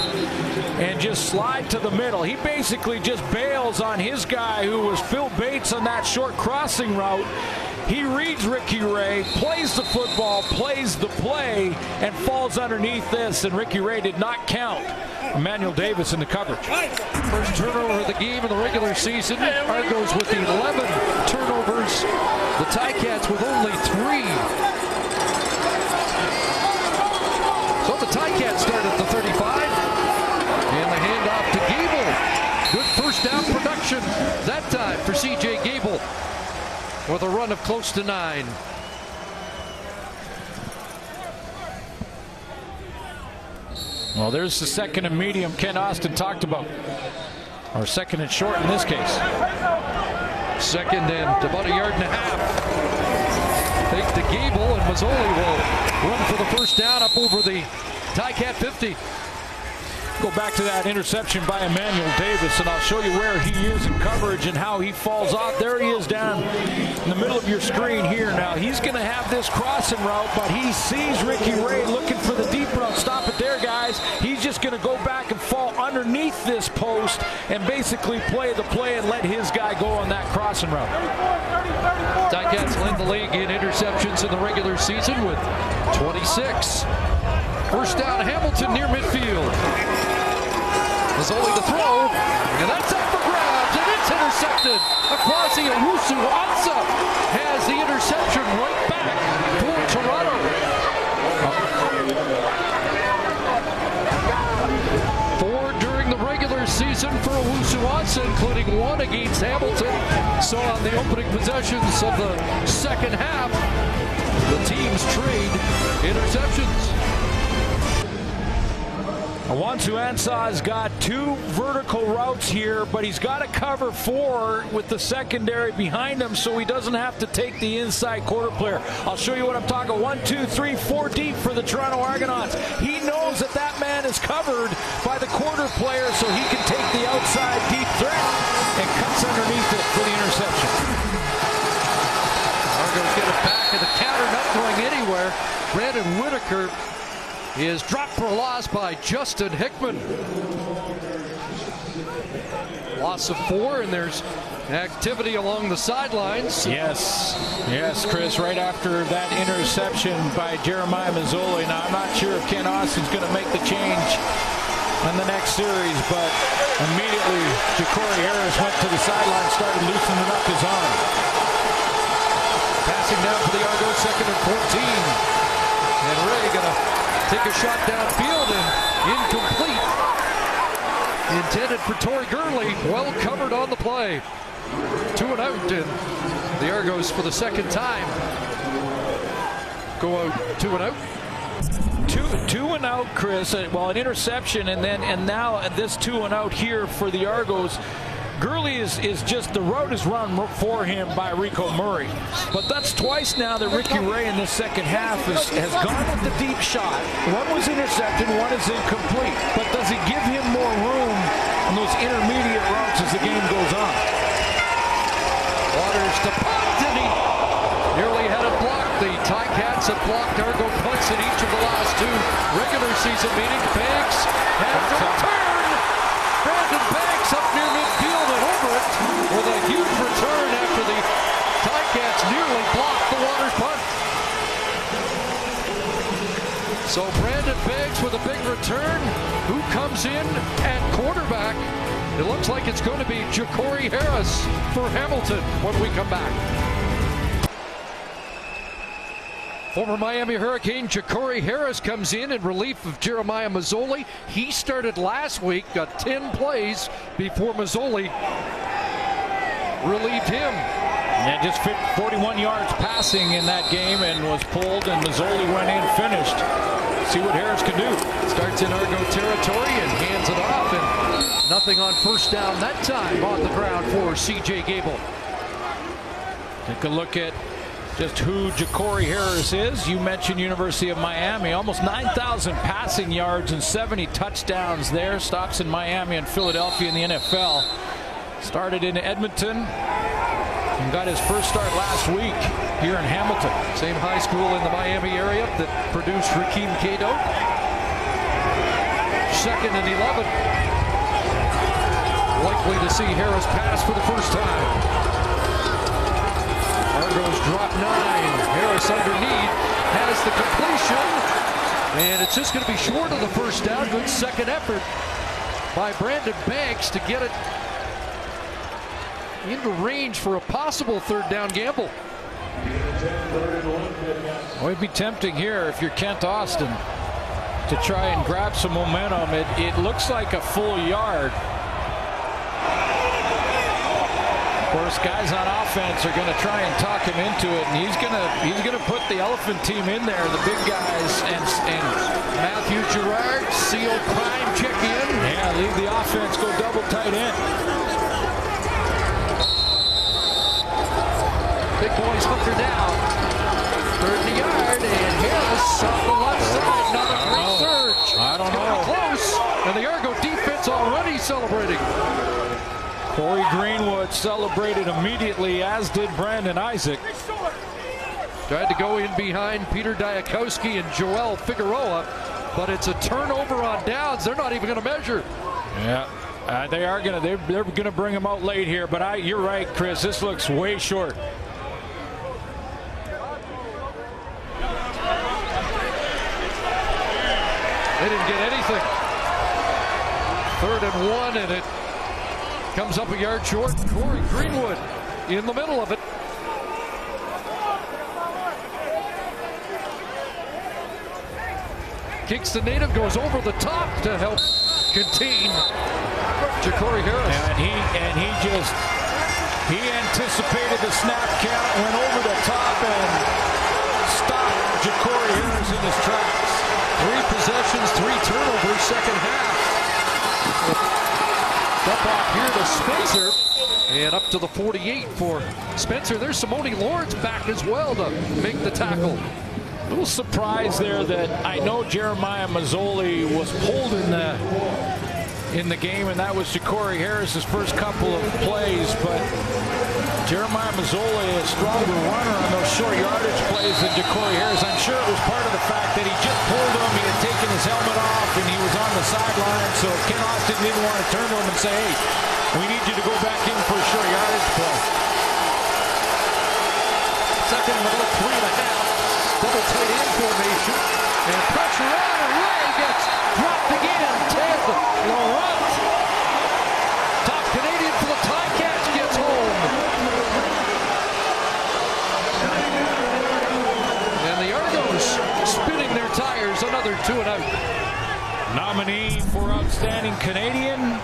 and just slide to the middle. He basically just bails on his guy, who was Phil Bates, on that short crossing route. He reads Ricky Ray, plays the football, plays the play, and falls underneath this, and Ricky Ray did not count Emmanuel Davis in the coverage. First turnover of the game in the regular season. Argos with 11 turnovers. The Ticats with only 3. So the Ticats start at the 35. And the handoff to Gable. Good first down production that time for C.J. Gable with a run of close to 9. Well, there's the second and medium Ken Austin talked about. Or second and short in this case. Second and about 1.5 yards. Take to Gable, and Mazzoli will run for the first down up over the Ticat 50. Go back to that interception by Emmanuel Davis, and I'll show you where he is in coverage and how he falls off. There he is down in the middle of your screen here. Now, he's going to have this crossing route, but he sees Ricky Ray looking for the deep route. Stop it there, guys. He's just going to go back and fall underneath this post and basically play the play and let his guy go on that crossing route. Ticats led the league in interceptions in the regular season with 26. First down, Hamilton near midfield. Mazzoli to throw, and that's up for grabs, and it's intercepted. Akwasi Owusu-Ansah has the interception right back for Toronto. 4 during the regular season for Owusu-Ansah, including 1 against Hamilton. So on the opening possessions of the second half, the teams trade interceptions. Owusu-Ansah's got 2 vertical routes here, but he's got to cover 4 with the secondary behind him, so he doesn't have to take the inside quarter player. I'll show you what I'm talking. 1, 2, 3, 4 deep for the Toronto Argonauts. He knows that that man is covered by the quarter player, so he can take the outside deep threat and cuts underneath it for the interception. Argos get it back, and the counter not going anywhere. Brandon Whitaker is dropped for a loss by Justin Hickman. loss of 4, and there's activity along the sidelines. Yes, Chris, right after that interception by Jeremiah Mazzoli. Now, I'm not sure if Ken Austin's going to make the change in the next series, but immediately Ja'Cory Harris went to the sideline, started loosening up his arm. Passing down for the Argonauts, 2nd and 14. And Ray going to take a shot downfield and incomplete. Intended for Torrey Gurley, well covered on the play. 2 and out, and the Argos for the second time go out 2 and out. Two and out, Chris. Well, an interception, and now this 2 and out here for the Argos. Gurley is just, the road is run for him by Rico Murray. But that's twice now that Ricky Ray in this second half has gone with the deep shot. One was intercepted, one is incomplete. But does it give him more room on those intermediate routes as the game goes on? Waters to punt, and he nearly had it blocked. The Ticats have blocked Argo punts in each of the last 2 regular season meetings. Banks has the return. Brandon Banks up near midfield and over it with a huge return after the Ticats nearly blocked the Waters punt. So Brandon Banks with a big return. Who comes in at quarterback? It looks like it's going to be Ja'Cory Harris for Hamilton when we come back. Former Miami Hurricane Ja'Cory Harris comes in relief of Jeremiah Mazzoli. He started last week, got 10 plays before Mazzoli relieved him. And just 41 yards passing in that game and was pulled, and Mazzoli went in, finished. See what Harris can do. Starts in Argo territory and hands it off, and nothing on first down that time on the ground for C.J. Gable. Take a look at just who Ja'Cory Harris is. You mentioned University of Miami. Almost 9,000 passing yards and 70 touchdowns there. Stops in Miami and Philadelphia in the NFL. Started in Edmonton and got his first start last week here in Hamilton. Same high school in the Miami area that produced Rakeem Cato. 2nd and 11. Likely to see Harris pass for the first time. Argos drop 9. Harris underneath has the completion, and it's just going to be short of the first down. Good second effort by Brandon Banks to get it into range for a possible 3rd down gamble. Well, it'd be tempting here if you're Kent Austin to try and grab some momentum. It looks like a full yard. Of course, guys on offense are going to try and talk him into it, and he's going to put the elephant team in there, the big guys, and Matthew Girard, seal prime check in. Yeah, leave the offense go double tight end. Big boys hunker down. 3rd and yard, and Harris on the left side. Not a great surge. I don't know. Close, and the Argo defense already celebrating. Corey Greenwood celebrated immediately, as did Brandon Isaac. Tried to go in behind Peter Diakowski and Joel Figueroa, but it's a turnover on downs. They're not even going to measure. Yeah, they are going to. They're going to bring him out late here. But you're right, Chris. This looks way short. They didn't get anything. 3rd and 1, and it comes up a yard short. Corey Greenwood in the middle of it. Kingston native goes over the top to help contain Ja'Cory Harris. And he anticipated the snap count, went over the top and stopped Ja'Cory Harris in his tracks. 3 possessions, 3 turnovers, second half. Step off here to Spencer, and up to the 48 for Spencer. There's Simone Lawrence back as well to make the tackle. A little surprise there that I know Jeremiah Mazzoli was pulled in the game, and that was Ja'Cory Harris's first couple of plays, but Jeremiah Mazzoli, a stronger runner on those short yardage plays than Ja'Cory Harris. I'm sure it was part of the fact that he just pulled him, he had taken his helmet off, and he was on the sideline, so Ken Austin didn't want to turn to him and say, hey, We need you to go back in for a short yardage play. Second and about 3.5. Double tight end formation. And pressure on, and Ray gets dropped again. Ted Laurent, top Canadian for the Ticats, gets home. And the Argos spinning their tires, another 2 and out. Nominee for Outstanding Canadian.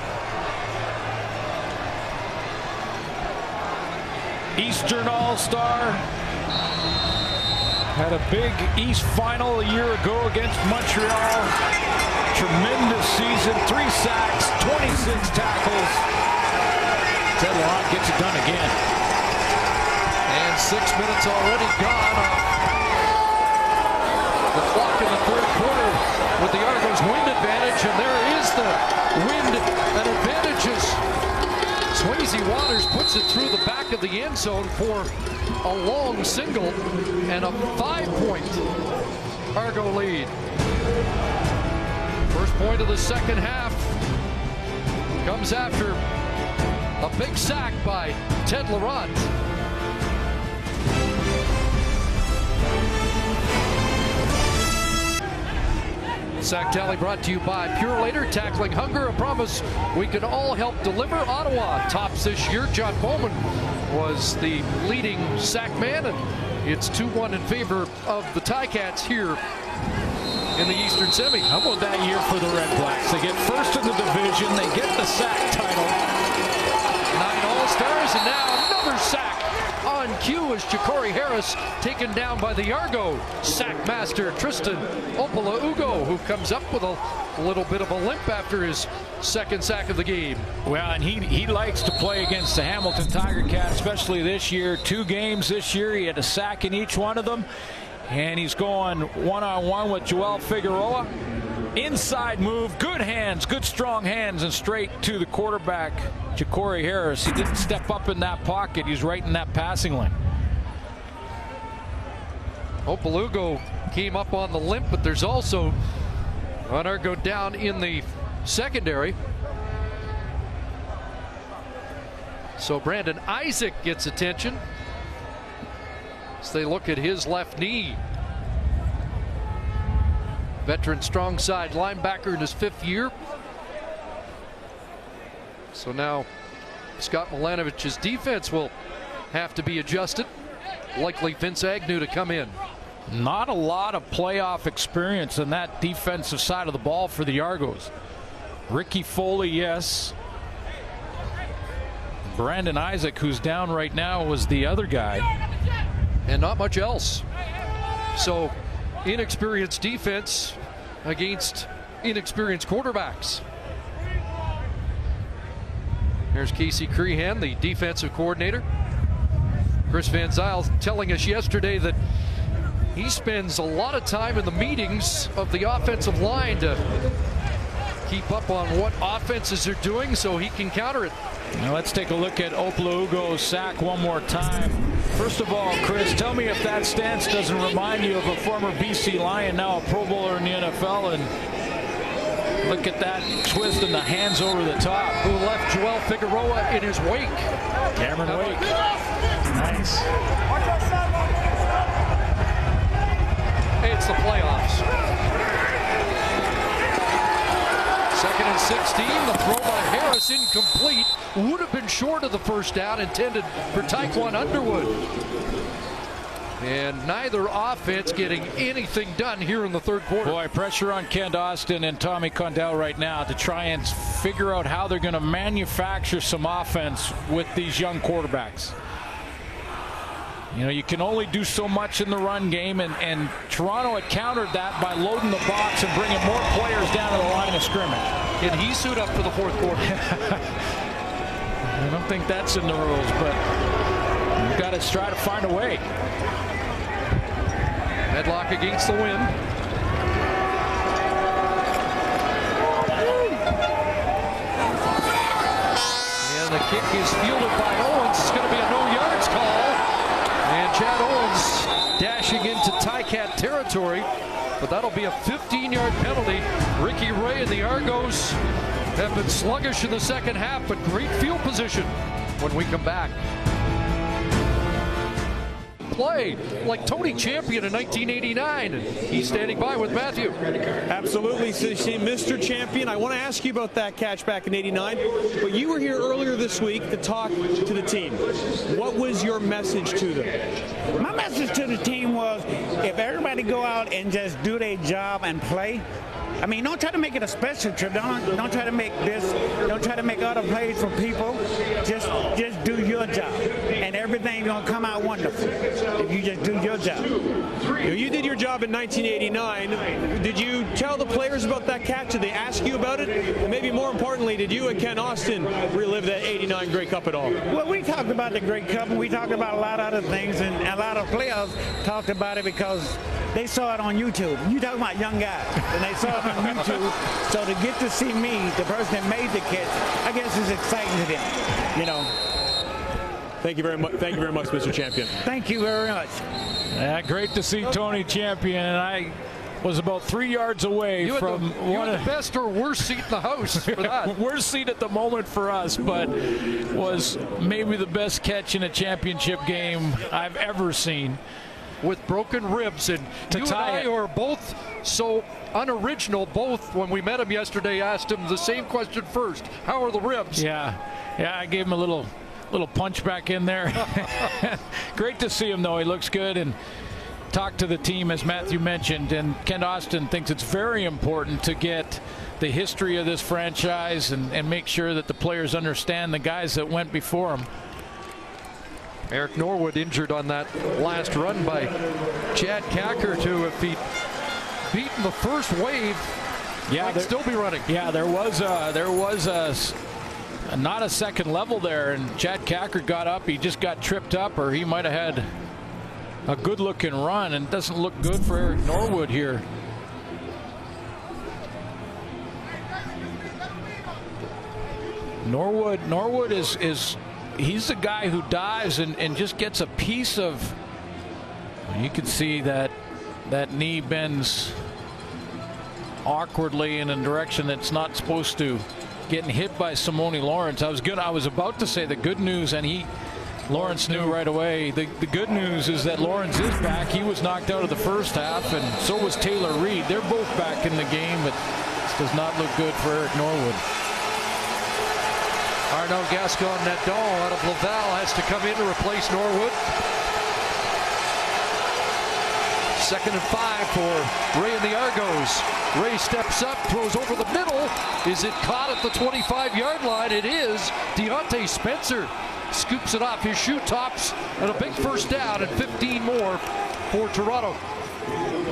Eastern All-Star. Had a big East final a year ago against Montreal. Tremendous season, 3 sacks, 26 tackles. Ted Laurent gets it done again. And 6 minutes already gone off the clock in the third quarter with the Argos wind advantage, and there is the wind and advantages. Swayze Waters puts it through the back of the end zone for a long single and a 5-point Argo lead. First point of the second half comes after a big sack by Ted Laurent. Sack tally brought to you by Pure Later, tackling hunger, a promise we can all help deliver. Ottawa tops this year. John Bowman was the leading sack man, and it's 2-1 in favor of the Ticats here in the Eastern Semi. How about that year for the Red Blacks? They get first in the division, they get the sack title. 9 All-Stars, and now another sack on cue as Ja'Cory Harris taken down by the Argo sack master Tristan Opala-Ugo, who comes up with a little bit of a limp after his second sack of the game. Well, and he likes to play against the Hamilton Tiger Cats, especially this year. 2 games this year, he had a sack in each one of them, and he's going one-on-one with Joel Figueroa. Inside move, good hands, good strong hands, and straight to the quarterback, Ja'Cory Harris. He didn't step up in that pocket. He's right in that passing lane. Opala-Ugo came up on the limp, but there's also an Argo down in the secondary. So Brandon Isaac gets attention as they look at his left knee. Veteran strong side linebacker in his 5th year. So now Scott Milanovich's defense will have to be adjusted. Likely Vince Agnew to come in. Not a lot of playoff experience in that defensive side of the ball for the Argos. Ricky Foley, yes. Brandon Isaac, who's down right now, was the other guy. And not much else. So inexperienced defense against inexperienced quarterbacks. Here's Casey Crehan, the defensive coordinator. Chris Van Zyl telling us yesterday that he spends a lot of time in the meetings of the offensive line to keep up on what offenses are doing so he can counter it. Now let's take a look at Opala-Ugo's sack one more time. First of all, Chris, tell me if that stance doesn't remind you of a former BC Lion, now a Pro Bowler in the NFL. And look at that twist and the hands over the top. Who left Joel Figueroa in his wake. Cameron Wake. Nice. It's the playoffs. 2nd and 16. The throw by Harris incomplete. Would have been short of the first down intended for Taekwon Underwood. And neither offense getting anything done here in the third quarter. Boy, pressure on Kent Austin and Tommy Condell right now to try and figure out how they're going to manufacture some offense with these young quarterbacks. You know, you can only do so much in the run game, and Toronto had countered that by loading the box and bringing more players down to the line of scrimmage. Can he suit up for the fourth quarter? I don't think that's in the rules, but you've got to try to find a way. Headlock against the wind. And the kick is fielded by Owens. It's going to be a no yards call. And Chad Owens dashing into Ticat territory. But that'll be a 15-yard penalty. Ricky Ray and the Argos have been sluggish in the second half, but great field position when we come back. Play like Tony Champion in 1989. He's standing by with Matthew. Absolutely, Mr. Champion. I want to ask you about that catch back in '89, but you were here earlier this week to talk to the team. What was your message to them? My message to the team was, if everybody go out and just do their job and play, I mean, don't try to make it a special trip. Don't try to make this. Don't try to make other plays for people. Just do your job, and everything's gonna come out wonderful if you just do your job. You did your job in 1989. Did you tell the players about that catch? Did they ask you about it? And maybe more importantly, did you and Ken Austin relive that '89 Grey Cup at all? Well, we talked about the Grey Cup, and we talked about a lot of other things, and a lot of players talked about it because they saw it on YouTube. You talking about young guys, and they saw it on YouTube. So to get to see me, the person that made the catch, I guess is exciting to them, you know. Thank you very much. Thank you very much, Mr. Champion. Thank you very much. Yeah, great to see Tony Champion, and I was about 3 yards away from one of the best or worst seat in the house for that. Worst seat at the moment for us, but was maybe the best catch in a championship game I've ever seen. With broken ribs, and you and I are both so unoriginal. Both, when we met him yesterday, asked him the same question first. How are the ribs? Yeah, I gave him a little punch back in there. Great to see him, though. He looks good, and talked to the team, as Matthew mentioned, and Ken Austin thinks it's very important to get the history of this franchise and make sure that the players understand the guys that went before him. Eric Norwood injured on that last run by Chad Kacker, to, if he'd beaten the first wave, might still be running. Yeah, there was not a second level there, and Chad Kacker got up. He just got tripped up, or he might have had a good-looking run, and it doesn't look good for Eric Norwood here. Norwood is he's the guy who dives and just gets a piece of. You can see that knee bends awkwardly in a direction that's not supposed to. Getting hit by Simone Lawrence. I was about to say the good news, and Lawrence knew right away. The good news is that Lawrence is back. He was knocked out of the first half, and so was Taylor Reed. They're both back in the game, but this does not look good for Eric Norwood. Arnaud Gascon-Nadon out of Laval has to come in to replace Norwood. 2nd and 5 for Ray and the Argos. Ray steps up, throws over the middle. Is it caught at the 25-yard line? It is. Deontay Spencer scoops it off his shoe tops, and a big first down, and 15 more for Toronto.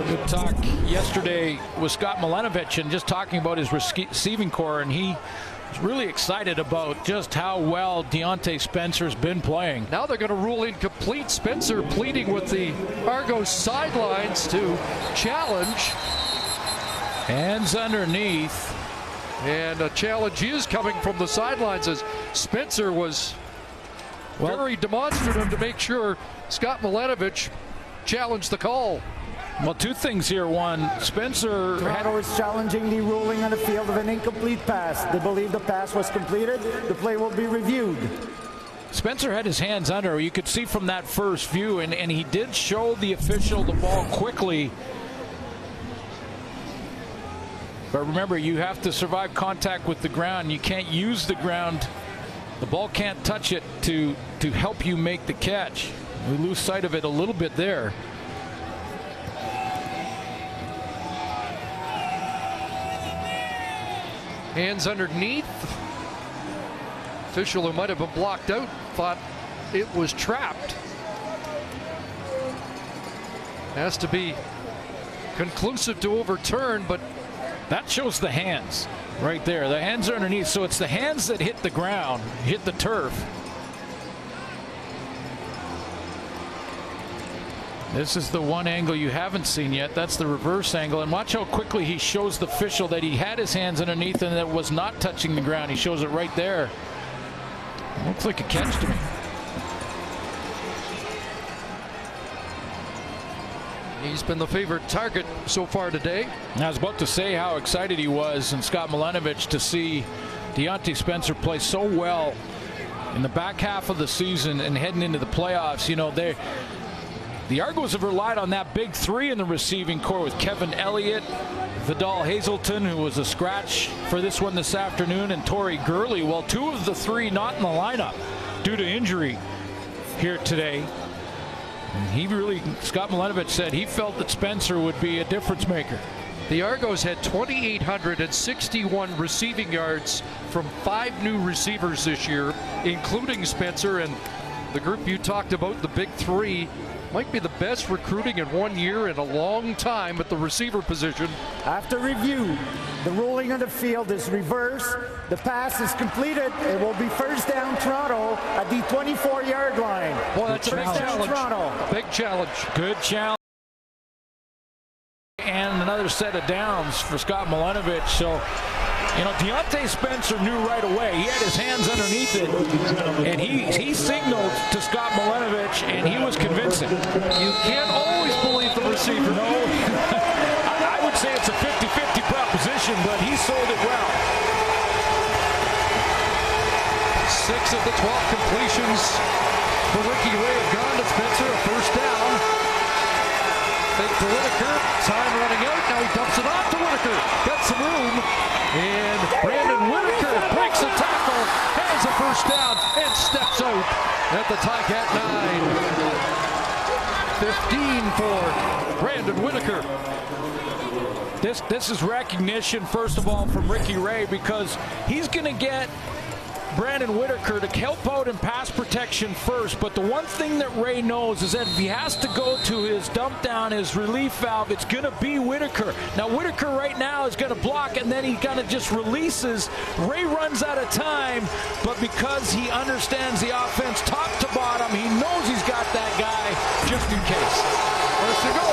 Good talk yesterday with Scott Milenovich, and just talking about his receiving core, and he was really excited about just how well Deontay Spencer's been playing. Now they're going to rule incomplete. Spencer pleading with the Argos sidelines to challenge. Hands underneath. And a challenge is coming from the sidelines, as Spencer was very demonstrative to make sure Scott Milenovich challenged the call. Well, two things here. One, Spencer. Toronto is challenging the ruling on the field of an incomplete pass. They believe the pass was completed. The play will be reviewed. Spencer had his hands under. You could see from that first view, and he did show the official the ball quickly. But remember, you have to survive contact with the ground. You can't use the ground. The ball can't touch it to help you make the catch. We lose sight of it a little bit there. Hands underneath. Official who might have been blocked out thought it was trapped. Has to be conclusive to overturn, but that shows the hands right there. The hands are underneath, so it's the hands that hit the ground, hit the turf. This is the one angle you haven't seen yet. That's the reverse angle. And watch how quickly he shows the official that he had his hands underneath and that was not touching the ground. He shows it right there. Looks like a catch to me. He's been the favorite target so far today. I was about to say how excited he was, and Scott Milenovich, to see Deontay Spencer plays so well in the back half of the season and heading into the playoffs. You know, the Argos have relied on that big three in the receiving core with Kevin Elliott, Vidal Hazelton, who was a scratch for this one this afternoon, and Torrey Gurley. Well, two of the three not in the lineup due to injury here today. And Scott Milanovic said he felt that Spencer would be a difference maker. The Argos had 2,861 receiving yards from 5 new receivers this year, including Spencer. And the group you talked about, the big three, might be the best recruiting in 1 year in a long time at the receiver position. After review, the ruling on the field is reversed. The pass is completed. It will be first down Toronto at the 24-yard line. Boy, that's a big challenge. Toronto. Big challenge. Good challenge. And another set of downs for Scott Milanovic. So, you know, Deontay Spencer knew right away. He had his hands underneath it, and he signaled to Scott Milanovic, and he was convincing. You can't always believe the receiver. No, I would say it's a 50-50 proposition, but he sold it well. 6 of the 12 completions for Ricky Ray have gone to Spencer. A first down. Fake to Whitaker. Time running out. Now he dumps it off to Whitaker. Got some room. And Brandon Whitaker breaks a tackle, has a first down, and steps out at the Ticat 9. 15 for Brandon Whitaker. This is recognition, first of all, from Ricky Ray, because he's going to get Brandon Whitaker to help out in pass protection first. But the one thing that Ray knows is that if he has to go to his dump down, his relief valve, it's going to be Whitaker. Now, Whitaker right now is going to block, and then he kind of just releases. Ray runs out of time, but because he understands the offense top to bottom, he knows he's got that guy just in case. First to go.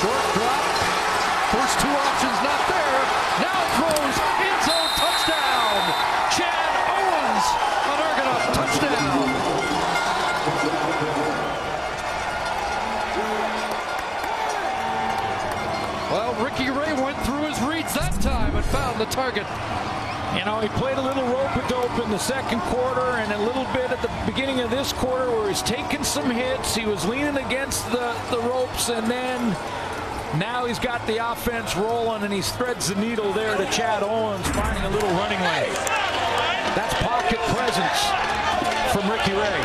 Short drop. First two options not there. Now throws. End zone touchdown. Chad Owens, an Argonaut touchdown. Well, Ricky Ray went through his reads that time and found the target. You know, he played a little rope-a-dope in the second quarter and a little bit at the beginning of this quarter where he's taking some hits. He was leaning against the ropes, and then now he's got the offense rolling, and he threads the needle there to Chad Owens, finding a little running lane. That's pocket presence from Ricky Ray.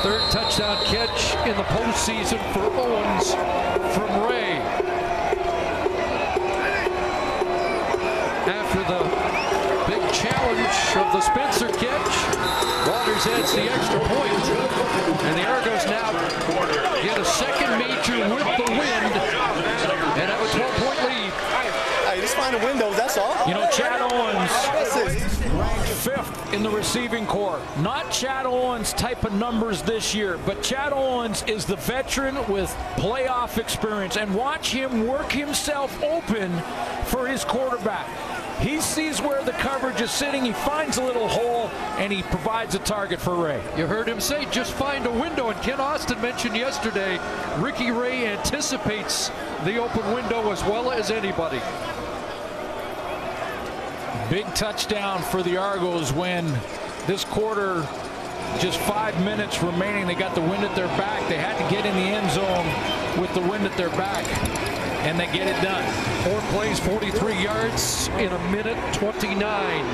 Third touchdown catch in the postseason for Owens from Ray. After the big challenge of the Spencer catch, Waters adds the extra point, and the Argos now get a second major with the wind and have a 12-point lead. Hey, just find the windows, that's all. You know, Chad Owens ranked 5th in the receiving corps. Not Chad Owens type of numbers this year, but Chad Owens is the veteran with playoff experience, and watch him work himself open for his quarterback. He sees where the coverage is sitting, he finds a little hole, and he provides a target for Ray. You heard him say, just find a window, and Ken Austin mentioned yesterday, Ricky Ray anticipates the open window as well as anybody. Big touchdown for the Argos when this quarter, just 5 minutes remaining, they got the wind at their back. They had to get in the end zone with the wind at their back, and they get it done. 4 plays, 43 yards in a minute 29.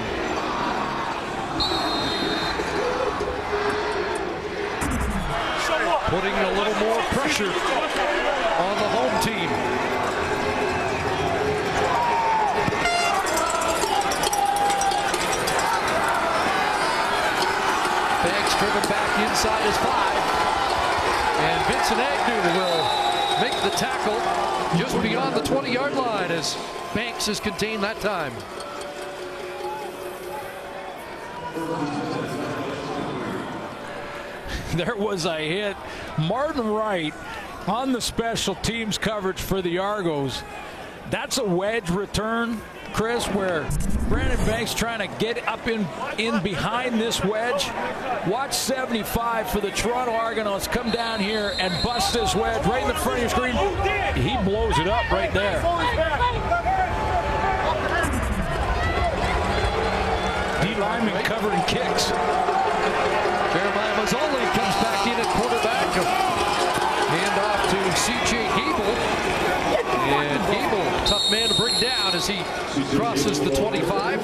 Putting a little more pressure on the home team. Banks driven back inside his 5. And Vincent Agnew will make the tackle just beyond the 20-yard line as Banks is contained that time. There was a hit. Martin Wright on the special teams coverage for the Argos That's a wedge return, Chris, where Brandon Banks trying to get up in behind this wedge. Watch 75 for the Toronto Argonauts come down here and bust this wedge right in the front of your screen. He blows it up right there. D lineman covering kicks. Jeremiah Mazzoli comes back in at quarterback. Hand off to C.J. Gable. And Gable, tough man to bring down as he crosses the 25.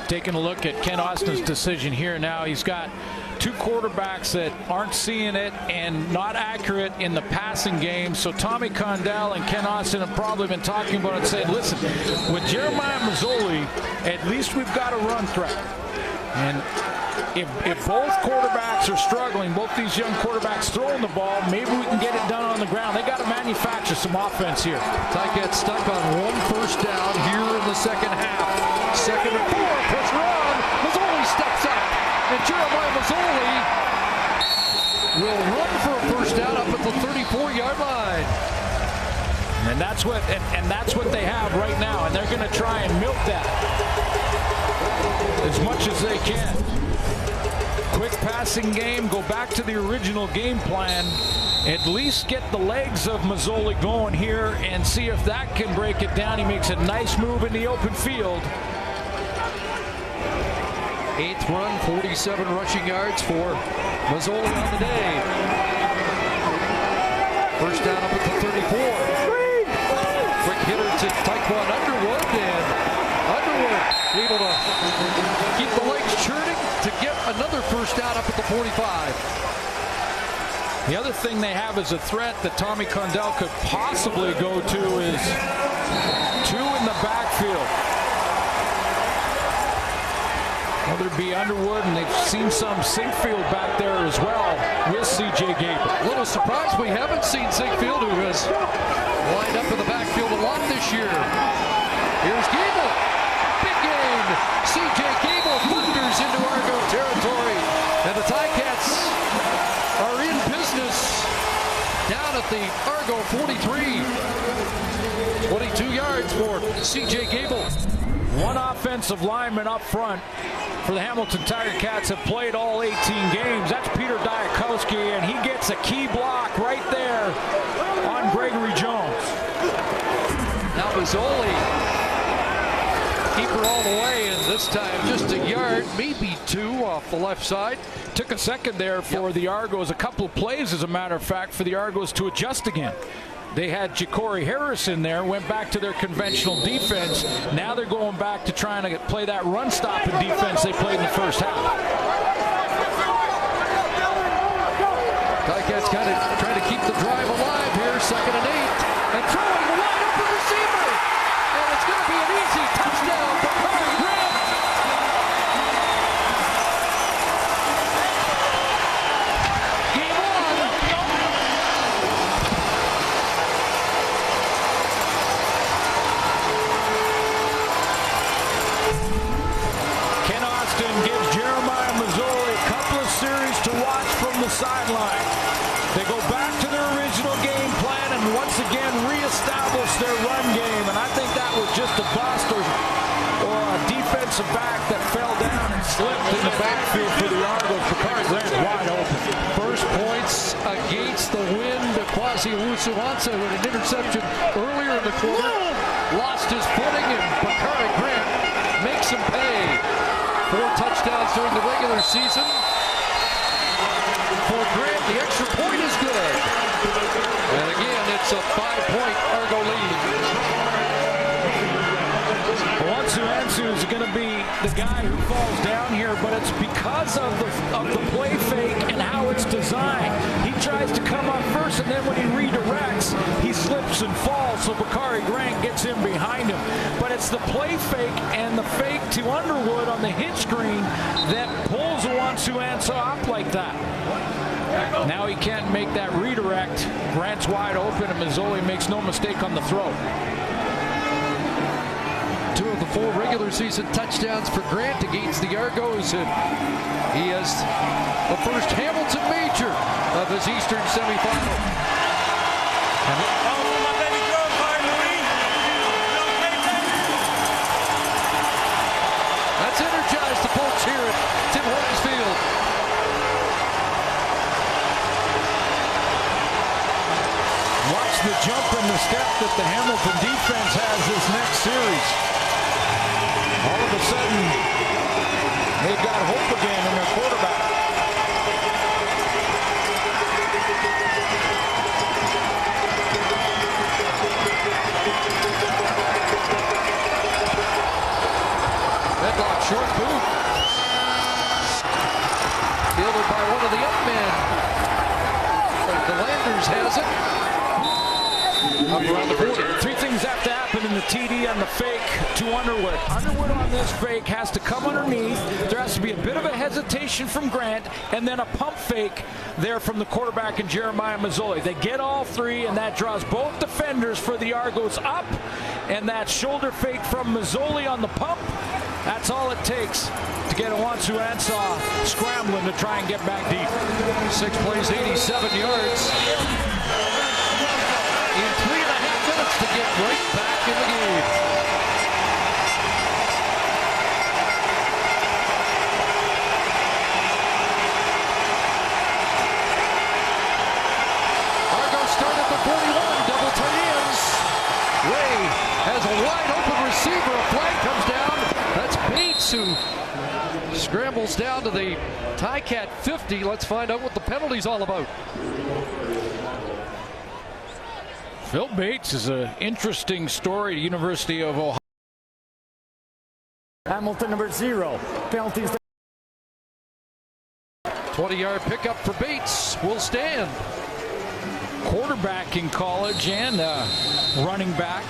Taking a look at Ken Austin's decision here now. He's got two quarterbacks that aren't seeing it and not accurate in the passing game. So Tommy Condell and Ken Austin have probably been talking about it, saying, listen, with Jeremiah Mazzoli, at least we've got a run threat. And if both quarterbacks are struggling, both these young quarterbacks throwing the ball, maybe we can get it done on the ground. They got to manufacture some offense here. Ticats stuck on one first down here in the second half. 2nd and 4, push run. Mazzoli steps up, and Jeremiah Mazzoli will run for a first down up at the 34-yard line. And that's what they have right now, and they're going to try and milk that as much as they can. Quick passing game, go back to the original game plan. At least get the legs of Mazzoli going here and see if that can break it down. He makes a nice move in the open field. 8th run, 47 rushing yards for Mazzoli on the day. First down up at the 34. Quick hitter to Taekwon Underwood, and Underwood able to keep the legs churning to get another first down up at the 45. The other thing they have as a threat that Tommy Condell could possibly go to is two in the backfield. Whether it be Underwood, and they've seen some Sinkfield back there as well with C.J. Gable. A little surprised we haven't seen Sinkfield, who has lined up in the backfield a lot this year. Here's Gable. Big game. C.J. Gable thunders into Argo territory. And the Ticats are in business down at the Argo 43. 22 yards for C.J. Gable. One offensive lineman up front for the Hamilton Tiger Cats have played all 18 games. That's Peter Diakowski, and he gets a key block right there on Gregory Jones. Now Mazzoli, keeper all the way, and this time just a yard, maybe two off the left side. Took a second there for the Argos, a couple of plays, as a matter of fact, for the Argos to adjust again. They had Ja'Cory Harris in there, went back to their conventional defense. Now they're going back to trying to play that run-stopping defense they played in the first half. Ticats kind of trying to keep the drive alive here, 2nd and 8. And throwing the wide open receiver. And it's going to be an easy touchdown for Bakari Grant. Game on. Ken Austin gives Jeremiah Mazzoli a couple of series to watch from the sideline. They go back to their original game plan and once again reestablish their run game. And I think that was just a bust or a defensive back that fell down and slipped in the backfield for the Argos. Bakari Grant wide open. First points against the wind. Kwasi Owusu-Ansah with an interception earlier in the quarter. Lost his footing, and Bakari Grant makes him pay. 4 touchdowns during the regular season. For Grant, the extra point is good. And again, it's a 5-point Argo lead. Owusu-Ansah is going to be the guy who falls down here, but it's because of the play fake and how it's designed. He tries to come up first, and then when he redirects, he slips and falls, so Bakari Grant gets in behind him. But it's the play fake and the fake to Underwood on the hit screen that pulls Owusu-Ansah up like that. Now he can't make that redirect. Grant's wide open, and Mazzoli makes no mistake on the throw. 2 of the 4 regular season touchdowns for Grant against the Argos, and he has the first Hamilton major of his Eastern semifinal. Hortons Field. Watch the jump and the step that the Hamilton defense has this next series. All of a sudden, they've got hope again in their quarterback. Headlock, short boot. Fielded by one of the up men. The Landers has it. Up around the 40. Three things have to happen in the TD and the fake to Underwood. Underwood on this fake has to come underneath. There has to be a bit of a hesitation from Grant, and then a pump fake there from the quarterback and Jeremiah Mazzoli. They get all three, and that draws both defenders for the Argos up, and that shoulder fake from Mazzoli on the pump. That's all it takes to get Awansu Ansah scrambling to try and get back deep. 6 plays, 87 yards. In 3.5 minutes to get right back in the game. Argos start at the 41, double tight ends. Ray has a wide open receiver, a flag comes down. That's Bates who scrambles down to the Ticat 50. Let's find out what the penalty's all about. Phil Bates is an interesting story at University of Ohio. Hamilton number 0. Penalties. 20-yard pickup for Bates. Will stand. Quarterback in college and running back.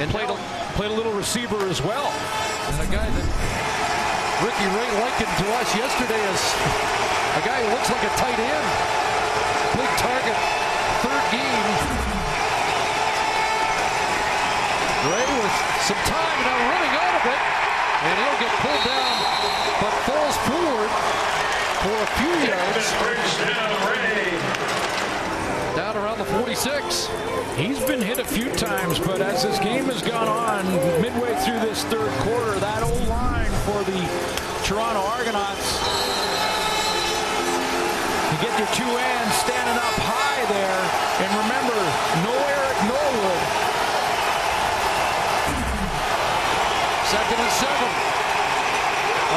And played a little receiver as well. And a guy that Ricky Ray likened to us yesterday as a guy who looks like a tight end. Big target. Third game. Ray with some time now running out of it. And he'll get pulled down, but falls forward for a few yards. Down around the 46. He's been hit a few times, but as this game has gone on, midway through this third quarter, that old line for the Toronto Argonauts, you get your two ends standing up high there, and remember, no Eric Norwood. 2nd and 7.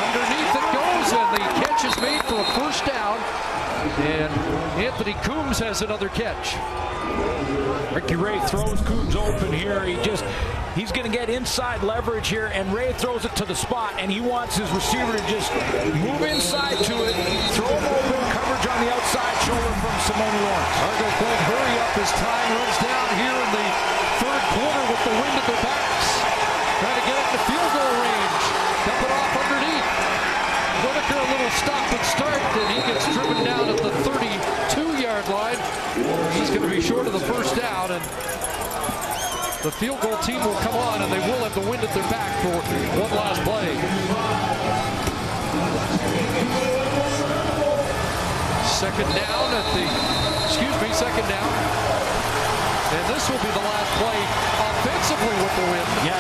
Underneath it goes, and the catch is made for a first down. And Anthony Coombs has another catch. Ricky Ray throws Coombs open here. He's going to get inside leverage here, and Ray throws it to the spot, and he wants his receiver to just move inside to it, throw him open, coverage on the outside shoulder from Simone Lawrence. Argo playing hurry up as time runs down here in the third quarter with the wind at their backs. Trying to get it to field goal range. Dump it off underneath. Whitaker a little stop and start, and he gets driven down at the 32-yard line. He's going to be short of the first down, and the field goal team will come on, and they will have the wind at their back for one last play. Second down. And this will be the last play offensively with the wind. Yeah,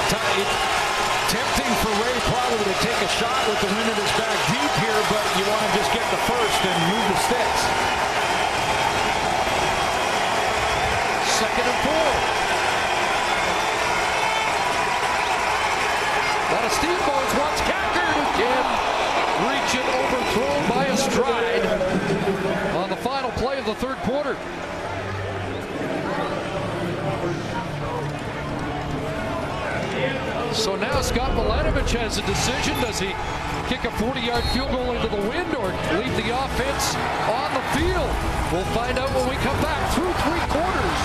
tempting for Ray probably to take a shot with the wind at his back deep here, but you want to just get the first and move the sticks. 2nd and 4. A lot of steamboats. Watch Cacker who can reach it, overthrown by a stride on the final play of the third quarter. So now Scott Milanovich has a decision. Does he kick a 40-yard field goal into the wind or leave the offense on the field? We'll find out when we come back. Through 3 quarters,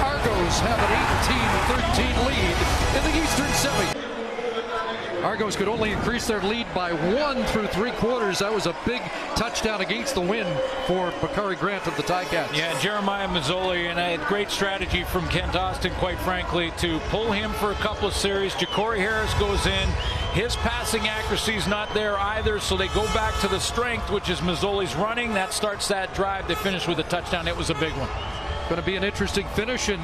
Argos have an 18-13 lead in the Eastern Semi. Argos could only increase their lead by 1 through 3 quarters. That was a big touchdown against the wind for Bakari Grant of the Ticats. Yeah, Jeremiah Mazzoli, and a great strategy from Kent Austin, quite frankly, to pull him for a couple of series. Ja'Cory Harris goes in. His passing accuracy is not there either, so they go back to the strength, which is Mazzoli's running. That starts that drive. They finish with a touchdown. It was a big one. Going to be an interesting finish, and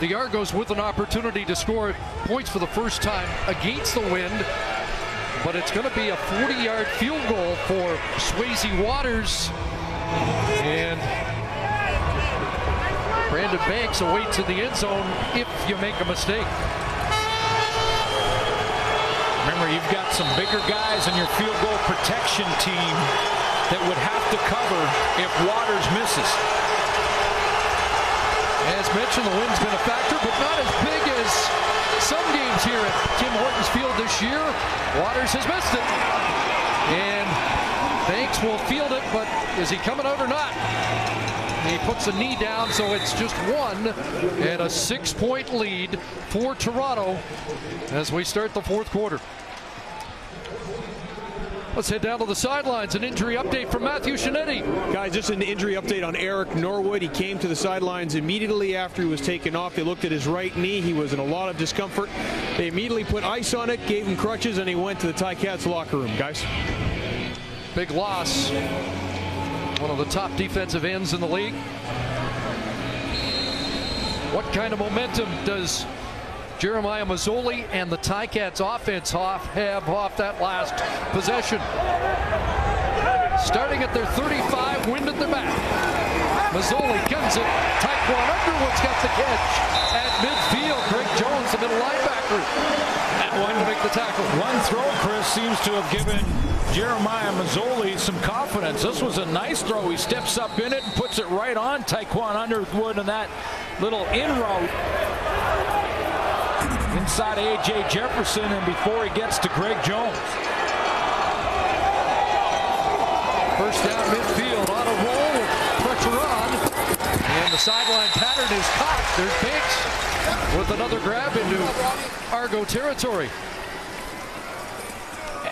the Argos with an opportunity to score points for the first time against the wind. but it's going to be a 40-yard field goal for Swayze Waters. And Brandon Banks awaits in the end zone if you make a mistake. Remember, you've got some bigger guys in your field goal protection team that would have to cover if Waters misses. As mentioned, the wind's been a factor, but not as big as some games here at Tim Hortons Field this year. Waters has missed it. And Banks will field it, but is he coming out or not? He puts a knee down, so it's just one, and a 6-point lead for Toronto as we start the fourth quarter. Let's head down to the sidelines. An injury update from Matthew Shinetti. Guys, just an injury update on Eric Norwood. He came to the sidelines immediately after he was taken off. They looked at his right knee. He was in a lot of discomfort. They immediately put ice on it, gave him crutches, and he went to the Ticats locker room. Guys. Big loss. One of the top defensive ends in the league. What kind of momentum does Jeremiah Masoli and the Ticats offense have off that last possession? Starting at their 35, wind at their back. Masoli guns it. Taekwon Underwood's got the catch at midfield. Greg Jones, the middle linebacker, that one to make the tackle. One throw, Chris, seems to have given Jeremiah Masoli some confidence. This was a nice throw. He steps up in it and puts it right on Taekwon Underwood, and that little in route inside A.J. Jefferson, and before he gets to Greg Jones. First down midfield on a roll with pressure on, and the sideline pattern is caught. There's Banks with another grab into Argo territory.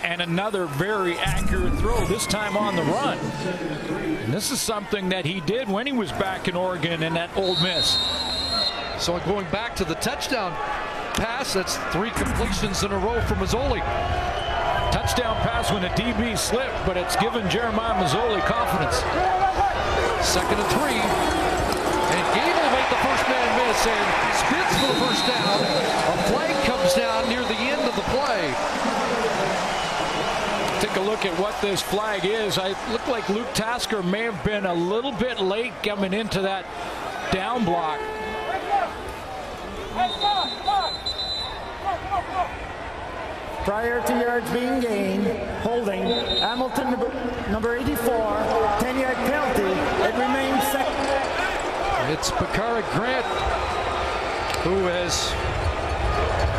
And another very accurate throw, this time on the run. And this is something that he did when he was back in Oregon in that Ole Miss. So going back to the touchdown pass, that's 3 completions in a row for Masoli. Touchdown pass when a DB slipped, but it's given Jeremiah Masoli confidence. 2nd and 3. And Gable made the first man miss and spins for the first down. A flag comes down near the end of the play. Take a look at what this flag is. I look like Luke Tasker may have been a little bit late coming into that down block. Prior to yards being gained, holding, Hamilton number 84, 10-yard penalty. It remains second. It's Bakari Grant, who has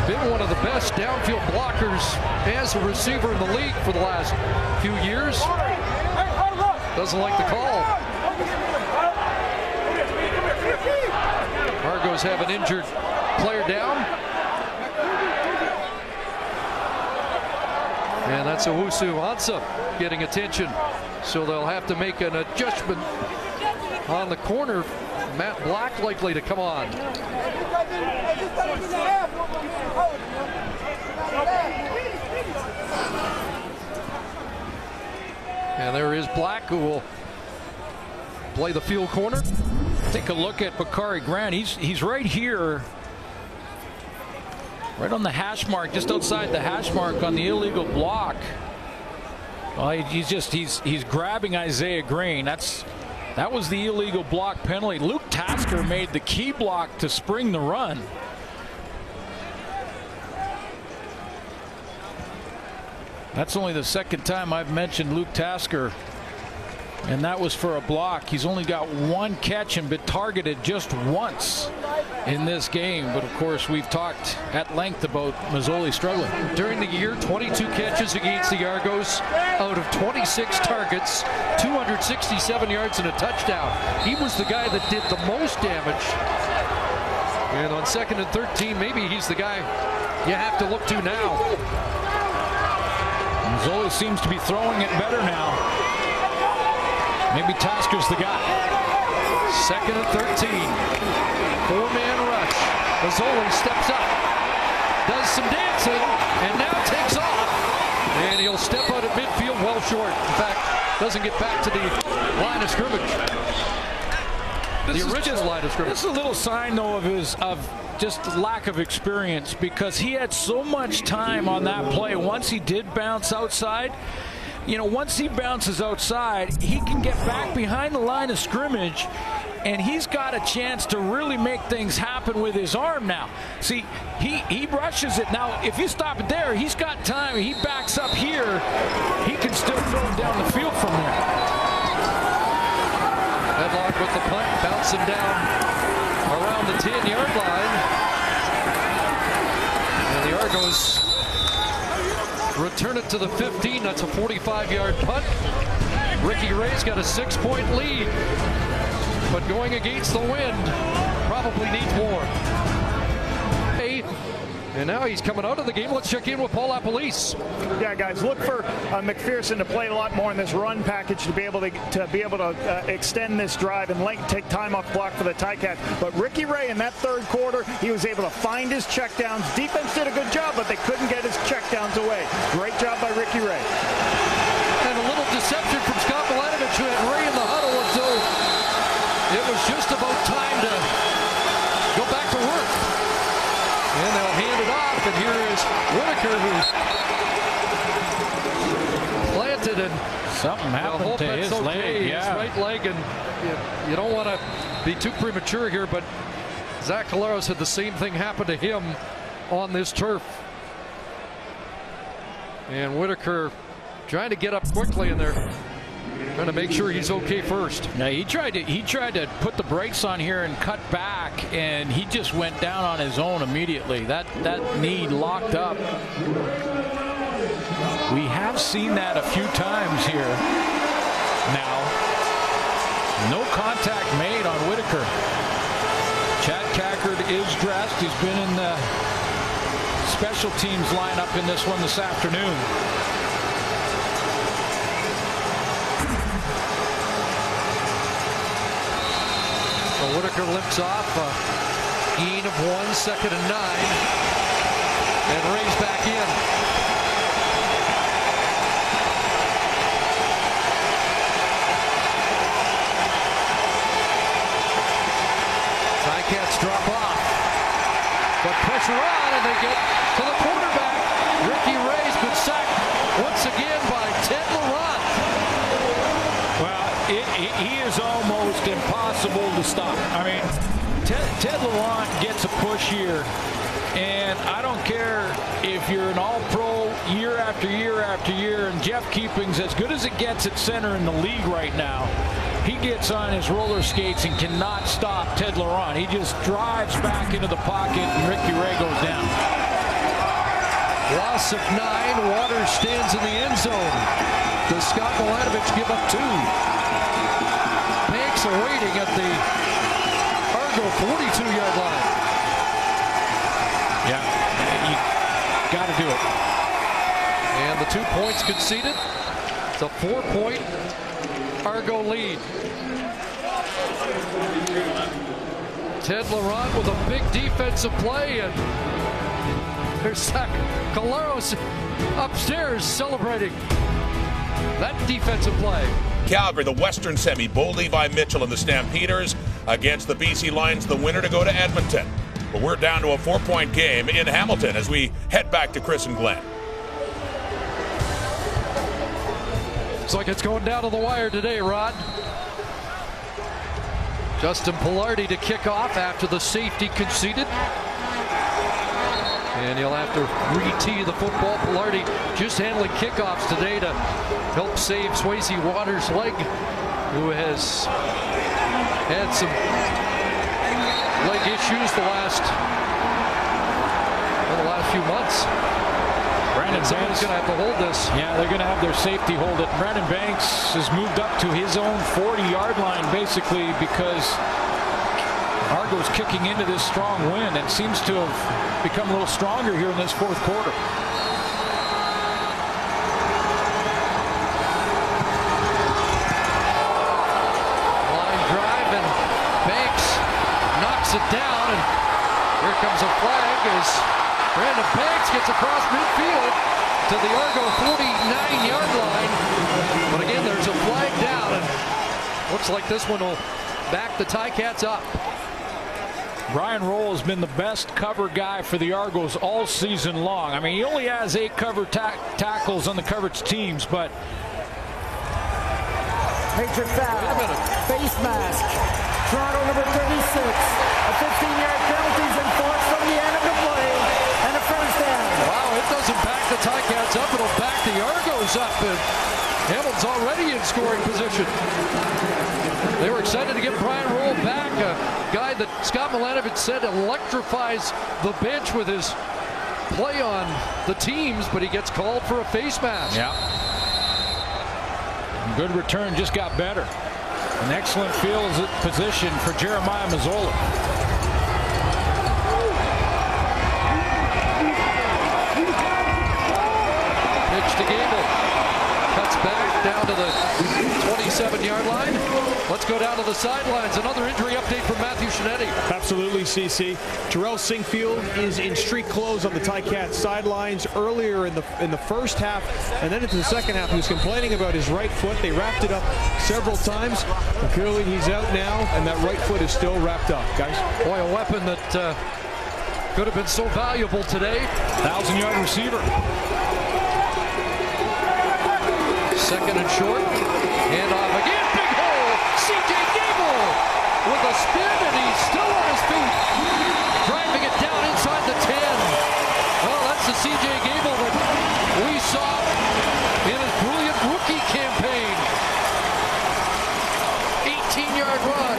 been one of the best downfield blockers as a receiver in the league for the last few years. Doesn't like the call. Argos have an injured player down. And that's Owusu Ansah getting attention. So they'll have to make an adjustment on the corner. Matt Black likely to come on. And there is Black, who will play the field corner. Take a look at Bakari Grant. He's right here, right on the hash mark, just outside the hash mark on the illegal block. Well, he's grabbing Isaiah Green. That was the illegal block penalty. Luke Tasker made the key block to spring the run. That's only the second time I've mentioned Luke Tasker, and that was for a block. He's only got 1 catch and been targeted just once in this game. But of course, we've talked at length about Masoli struggling. During the year, 22 catches against the Argos out of 26 targets, 267 yards and a touchdown. He was the guy that did the most damage. And on 2nd and 13, maybe he's the guy you have to look to now. Masoli seems to be throwing it better now. Maybe Tasker's the guy. 2nd and 13. 4-man rush. Masoli steps up, does some dancing, and now takes off. And he'll step out at midfield well short. In fact, doesn't get back to the line of scrimmage. the original line of scrimmage. This is a little sign, though, of just lack of experience, because he had so much time on that play. Once he did bounce outside, you know, once he bounces outside, he can get back behind the line of scrimmage, and he's got a chance to really make things happen with his arm now. See, he rushes it. Now, if you stop it there, he's got time. He backs up here. He can still throw it down the field from there. Headlock with the punt, bouncing down around the 10-yard line. And the Argos return it to the 15. That's a 45-yard punt. Ricky Ray's got a 6-point lead, but going against the wind, probably needs more. And now he's coming out of the game. Let's check in with Paul Apolice. Yeah, guys, look for McPherson to play a lot more in this run package to be able to extend this drive and take time off block for the Ticats. But Ricky Ray in that third quarter, he was able to find his checkdowns. Defense did a good job, but they couldn't get his checkdowns away. Great job by Ricky Ray. And a little deception from Scott Milanovich, who had Ray in the huddle until it was just about time to go back to work. And they'll hand it off, and here is Whitaker, who's planted, and something happened to his leg. Yeah. His right leg, and you don't want to be too premature here, but Zach Collaros had the same thing happen to him on this turf. And Whitaker trying to get up quickly, and they're trying to make sure he's okay first. Now he tried to put the brakes on here and cut back, and he just went down on his own immediately. That knee locked up. We have seen that a few times here now. No contact made on Whitaker. Chad Cackard is dressed. He's been in the special teams lineup in this one this afternoon. Whitaker limps off, gain of 1, 2nd and 9, and Ray's back in. Ticats drop off, but pressure on, and they get to the quarterback. Ricky Ray's been sacked once again by Ted Laurent. Well, he is almost impossible to stop. I mean, Ted Laurent gets a push here, and I don't care if you're an all-pro year after year after year, and Jeff Keeping's as good as it gets at center in the league right now. He gets on his roller skates and cannot stop Ted Laurent. He just drives back into the pocket, and Ricky Ray goes down. Loss of 9. Waters stands in the end zone. Does Scott Milanovich give up 2? Banks awaiting at the Argo 42-yard line. Yeah, you got to do it. And the 2 points conceded. It's a 4-point Argo lead. Ted Laurent with a big defensive play, and there's Zach Collaros upstairs celebrating that defensive play. Calgary, the Western semi, Bo Levi Mitchell and the Stampeders against the BC Lions, the winner to go to Edmonton. But we're down to a 4-point game in Hamilton as we head back to Chris and Glenn. Looks like it's going down to the wire today, Rod. Justin Pilardi to kick off after the safety conceded. And he'll have to re-tee the football. Pilardi just handling kickoffs today to help save Swayze Waters' leg, who has had some leg issues the last few months. Brandon Someone's going to have to hold this. Yeah, they're going to have their safety hold it. Brandon Banks has moved up to his own 40-yard line, basically, because Argo's kicking into this strong wind and seems to have become a little stronger here in this fourth quarter. Line drive, and Banks knocks it down, and here comes a flag as Brandon Banks gets across midfield to the Argo 49-yard line. But again, there's a flag down, and looks like this one will back the Ticats up. Brian Roll has been the best cover guy for the Argos all season long. I mean, he only has 8 cover tackles on the coverage teams, but Major foul. Face mask. Toronto number 36. A 15-yard penalty is enforced from the end of the play. And a first down. Wow, it doesn't back the Ticats up. It'll back the Argos up. And Hamilton's already in scoring position. They were excited to get Brian Roll back, a guy that Scott Milanovich said electrifies the bench with his play on the teams, but he gets called for a face mask. Yeah. Good return, just got better. An excellent field position for Jeremiah Mazzola. Pitch to Gable. Cuts back down to the 27-yard line. Let's go down to the sidelines. Another injury update from Matthew Shinetti. Absolutely, CC. Terrell Singfield is in street clothes on the Ticats sidelines earlier in the first half, and then into the second half. He was complaining about his right foot. They wrapped it up several times. And clearly, he's out now, and that right foot is still wrapped up, guys. Boy, a weapon that could have been so valuable today. 1,000-yard receiver. Second and short. Hand off again. Big hole. C.J. Gable with a spin, and he's still on his feet. Driving it down inside the 10. Well, that's the C.J. Gable that we saw in his brilliant rookie campaign. 18-yard run.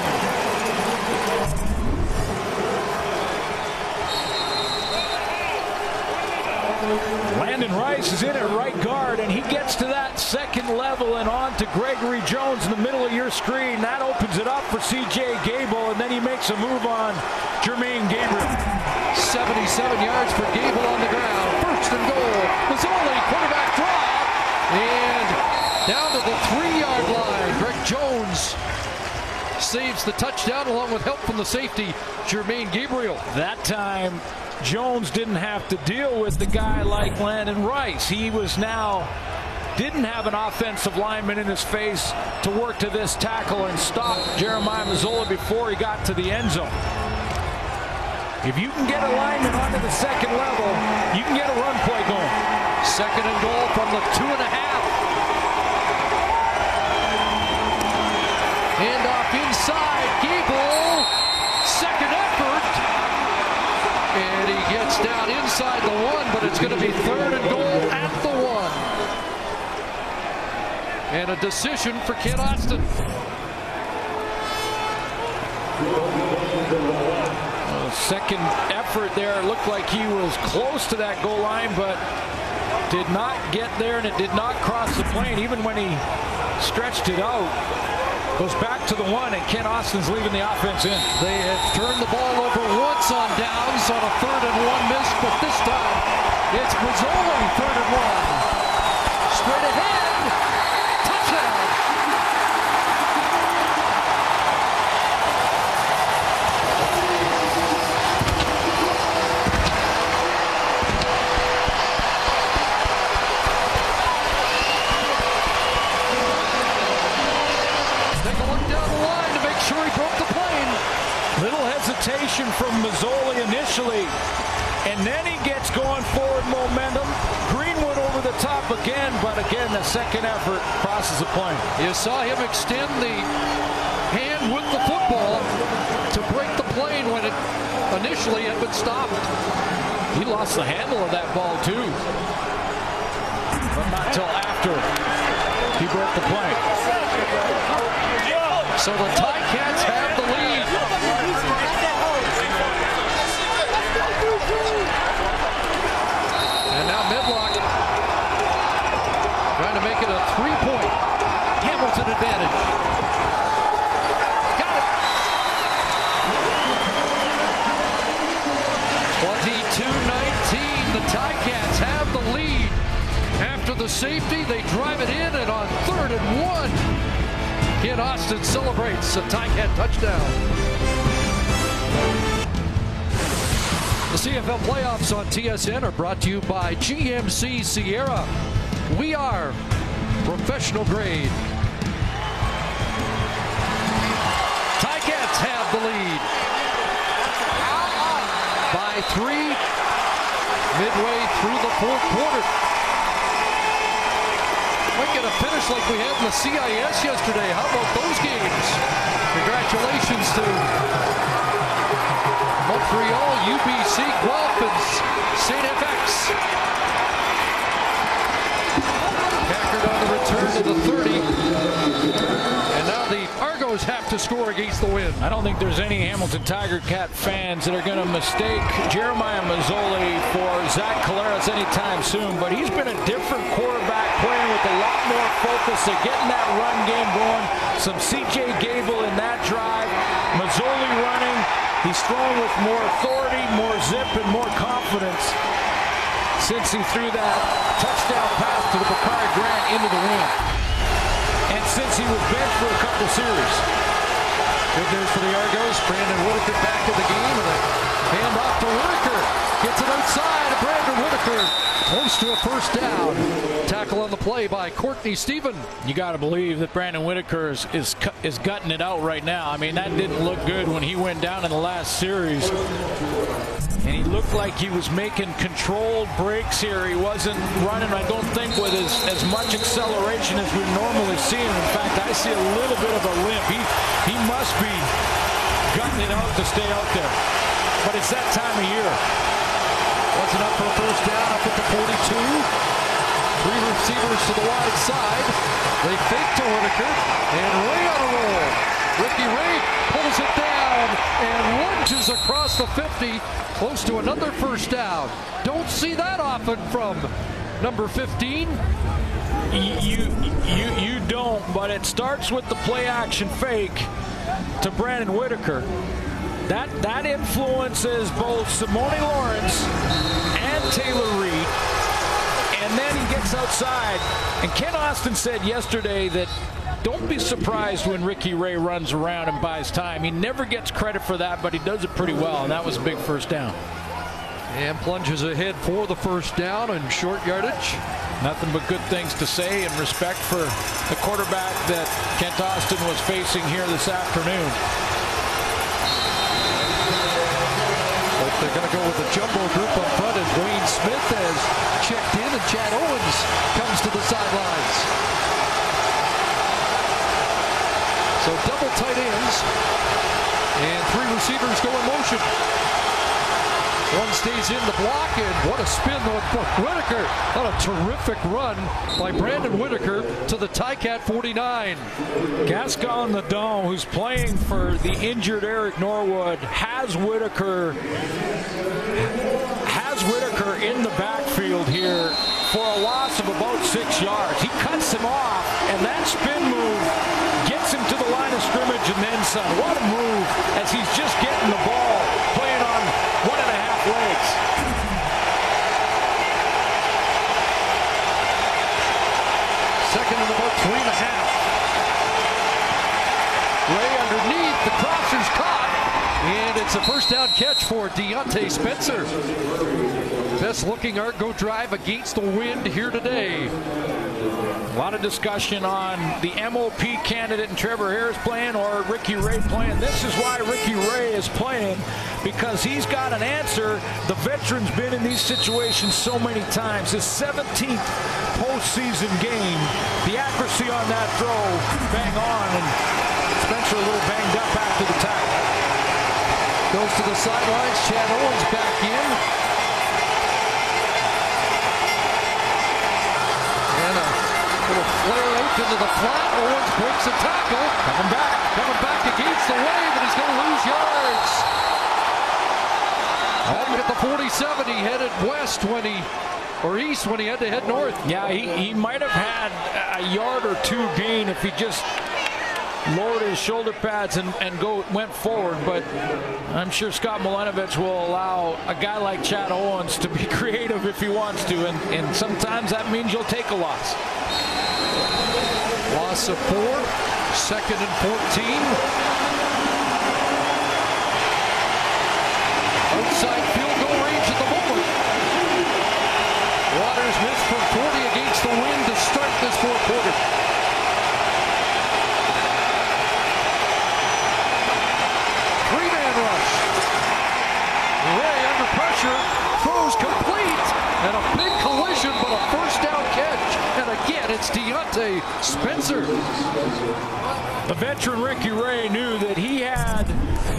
Landon Rice is in at right guard, and he gets to that second level and on to Gregory Jones in the middle of your screen. That opens it up for C.J. Gable, and then he makes a move on Jermaine Gabriel. 77 yards for Gable on the ground. First and goal. Mazzoli, quarterback draw. And down to the 3-yard line. Greg Jones saves the touchdown along with help from the safety, Jermaine Gabriel. That time, Jones didn't have to deal with the guy like Landon Rice. He was now didn't have an offensive lineman in his face to work to this tackle and stop Jeremiah Mazzola before he got to the end zone. If you can get a lineman onto the second level, you can get a run play going. Second and goal from the 2.5. Hand off inside. Gable. Second effort. And he gets down inside the 1, but it's going to be third and goal at the 1. And a decision for Ken Austin. Second effort there. It looked like he was close to that goal line, but did not get there, and it did not cross the plane. Even when he stretched it out, goes back to the 1, and Ken Austin's leaving the offense in. They have turned the ball over once on downs on a 3rd and 1 miss, but this time it's Mazzoli, 3rd and 1. Straight ahead. Touchdown. From Mazzoli initially, and then he gets going forward momentum. Greenwood over the top again, but again the second effort crosses the plane. You saw him extend the hand with the football to break the plane when it initially had been stopped. He lost the handle of that ball too, but not till after he broke the plane. So the Ticats have the lead. And now Medlock trying to make it a 3-point Hamilton advantage. Got it. 22-19. The Ticats have the lead. After the safety, they drive it in, and on 3rd and 1, Ken Austin celebrates a Ticat touchdown. The CFL playoffs on TSN are brought to you by GMC Sierra. We are professional grade. Ticats by 3 midway through the fourth quarter. Might get a finish like we had in the CIS yesterday. How about those games? Congratulations to Montreal, UBC, Guelph, and St. FX. Packard on the return to the 30. And now the Argos have to score against the Wind. I don't think there's any Hamilton Tiger Cat fans that are going to mistake Jeremiah Mazzoli for Zach Collaros anytime soon, but he's been a different quarterback, playing with a lot more focus of getting that run game going. Some CJ Gable in that drive. Mazzoli running. He's throwing with more authority, more zip, and more confidence since he threw that touchdown pass to the Bakari Grant into the Wind. And since he was benched for a couple series. Good news for the Argos. Brandon Whitaker back in the game, and a hand off to Whitaker. Gets it outside. Brandon Whitaker close to a first down. Tackle on the play by Courtney Stephen. You got to believe that Brandon Whitaker is gutting it out right now. I mean, that didn't look good when he went down in the last series. And he looked like he was making controlled breaks here. He wasn't running, I don't think, with as much acceleration as we normally see him. In fact, I see a little bit of a limp. He must be gutting it out to stay out there. But it's that time of year. Wasn't up for a first down, up at the 42. 3 receivers to the wide side. They fake to Whitaker, and Ray on a roll. Ricky Ray pulls it down and lunges across the 50, close to another first down. Don't see that often from number 15. You don't, but it starts with the play action fake to Brandon Whitaker. That influences both Simone Lawrence and Taylor Reed. And then he gets outside. And Ken Austin said yesterday that don't be surprised when Ricky Ray runs around and buys time. He never gets credit for that, but he does it pretty well, and that was a big first down. And plunges ahead for the first down and short yardage. Nothing but good things to say and respect for the quarterback that Kent Austin was facing here this afternoon. But they're going to go with the jumbo group up front as Wayne Smith has checked in and Chad Owens comes to the sidelines. So double tight ends and 3 receivers go in motion. One stays in the block, and what a spin for Whitaker. What a terrific run by Brandon Whitaker to the Ticat 49. Gascon Ladon, who's playing for the injured Eric Norwood, has Whitaker in the backfield here for a loss of about 6 yards. He cuts him off, and that spin move gets him to the line of scrimmage and then some. What a move as he's just getting the ball, playing on 1.5 legs. Second and about 3.5. Ray underneath, the crosser's caught, and it's a first down catch for Deontay Spencer. Best looking Argo drive against the Wind here today. A lot of discussion on the MOP candidate and Trevor Harris playing or Ricky Ray playing. This is why Ricky Ray is playing, because he's got an answer. The veteran's been in these situations so many times. His 17th postseason game. The accuracy on that throw, bang on, and Spencer a little banged up after the tackle. Goes to the sidelines. Chad Owens back in. And a little flare out into the flat. Owens breaks a tackle. Coming back against the wave, and he's going to lose yards. Back at the 47, he headed west or east when he had to head north. Yeah, he might have had a yard or 2 gain if he just lowered his shoulder pads and went forward, but I'm sure Scott Milanovich will allow a guy like Chad Owens to be creative if he wants to, and sometimes that means you'll take a loss. Loss of 4, 2nd and 14. Outside field goal range at the moment. Waters missed from 40 against the Wind to start this fourth quarter. Ray under pressure. it's Deontay Spencer. The veteran Ricky Ray knew that he had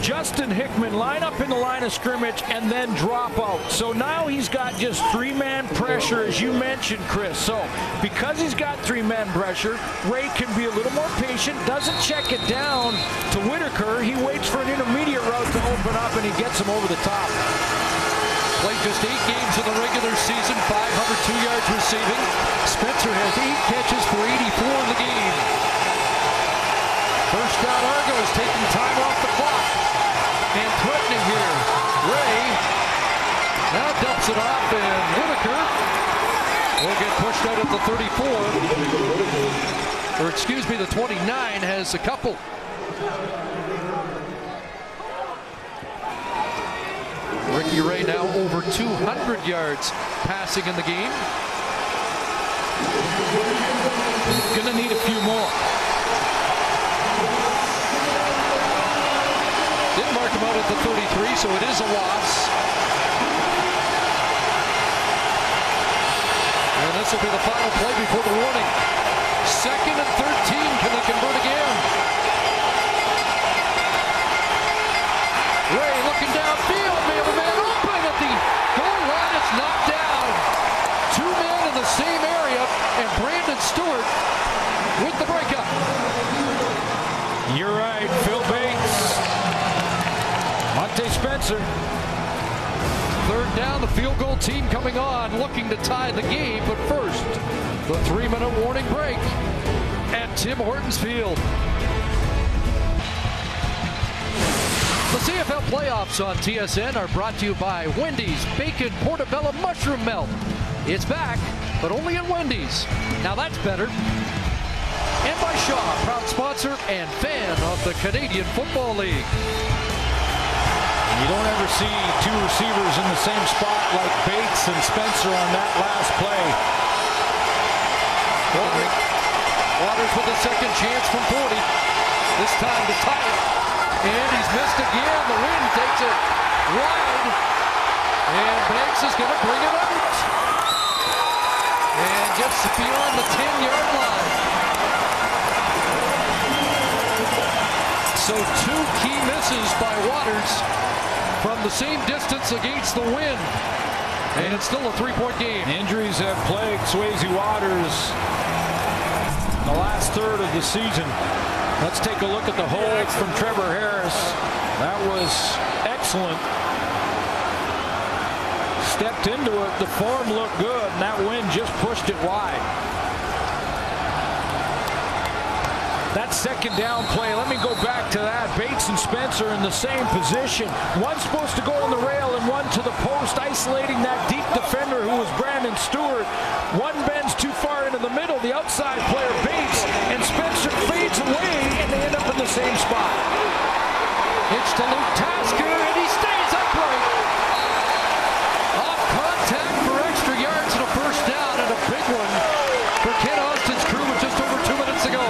Justin Hickman line up in the line of scrimmage and then drop out. So now he's got just three-man pressure, as you mentioned, Chris. So because he's got three-man pressure, Ray can be a little more patient, doesn't check it down to Whitaker. He waits for an intermediate route to open up, and he gets him over the top. Played just 8 games in the regular season, 502 yards receiving. Spencer has 8 catches for 84 in the game. First down, Argos taking time off the clock and threatening here. Ray now dumps it off, and Whitaker will get pushed out at the 34. Or excuse me, the 29 has a couple. Ricky Ray now over 200 yards passing in the game. He's going to need a few more. Didn't mark him out at the 33, so it is a loss. And this will be the final play before the warning. 2nd and 13. Can they convert again? Ray looking downfield. May have a man open at the goal line. It's knocked down. 2 men in the same area, and Brandon Stewart with the breakup. You're right, Phil Bates. Monte Spencer. 3rd down, the field goal team coming on, looking to tie the game. But first, the 3-minute warning break at Tim Hortons Field. The CFL playoffs on TSN are brought to you by Wendy's Bacon Portobello Mushroom Melt. It's back, but only at Wendy's. Now that's better. And by Shaw, proud sponsor and fan of the Canadian Football League. You don't ever see 2 receivers in the same spot like Bates and Spencer on that last play. Waters with a second chance from 40. This time to tie it. And he's missed again. The wind takes it wide. And Banks is going to bring it out. And gets beyond the 10-yard line. So 2 key misses by Waters from the same distance against the wind. And it's still a 3-point game. Injuries have plagued Swayze Waters the last third of the season. Let's take a look at the hold from Trevor Harris. That was excellent. Stepped into it. The form looked good, and that wind just pushed it wide. That 2nd down play, let me go back to that. Bates and Spencer in the same position. One's supposed to go on the rail and one to the post, isolating that deep defender who was Brandon Stewart. One bends too far into the middle. The outside player, Bates, and Spencer fades away, and they end up in the same spot. It's to Luke Tasker, and he stays upright. Off contact for extra yards and a first down, and a big one for Ken Austin's crew with just over 2 minutes to go.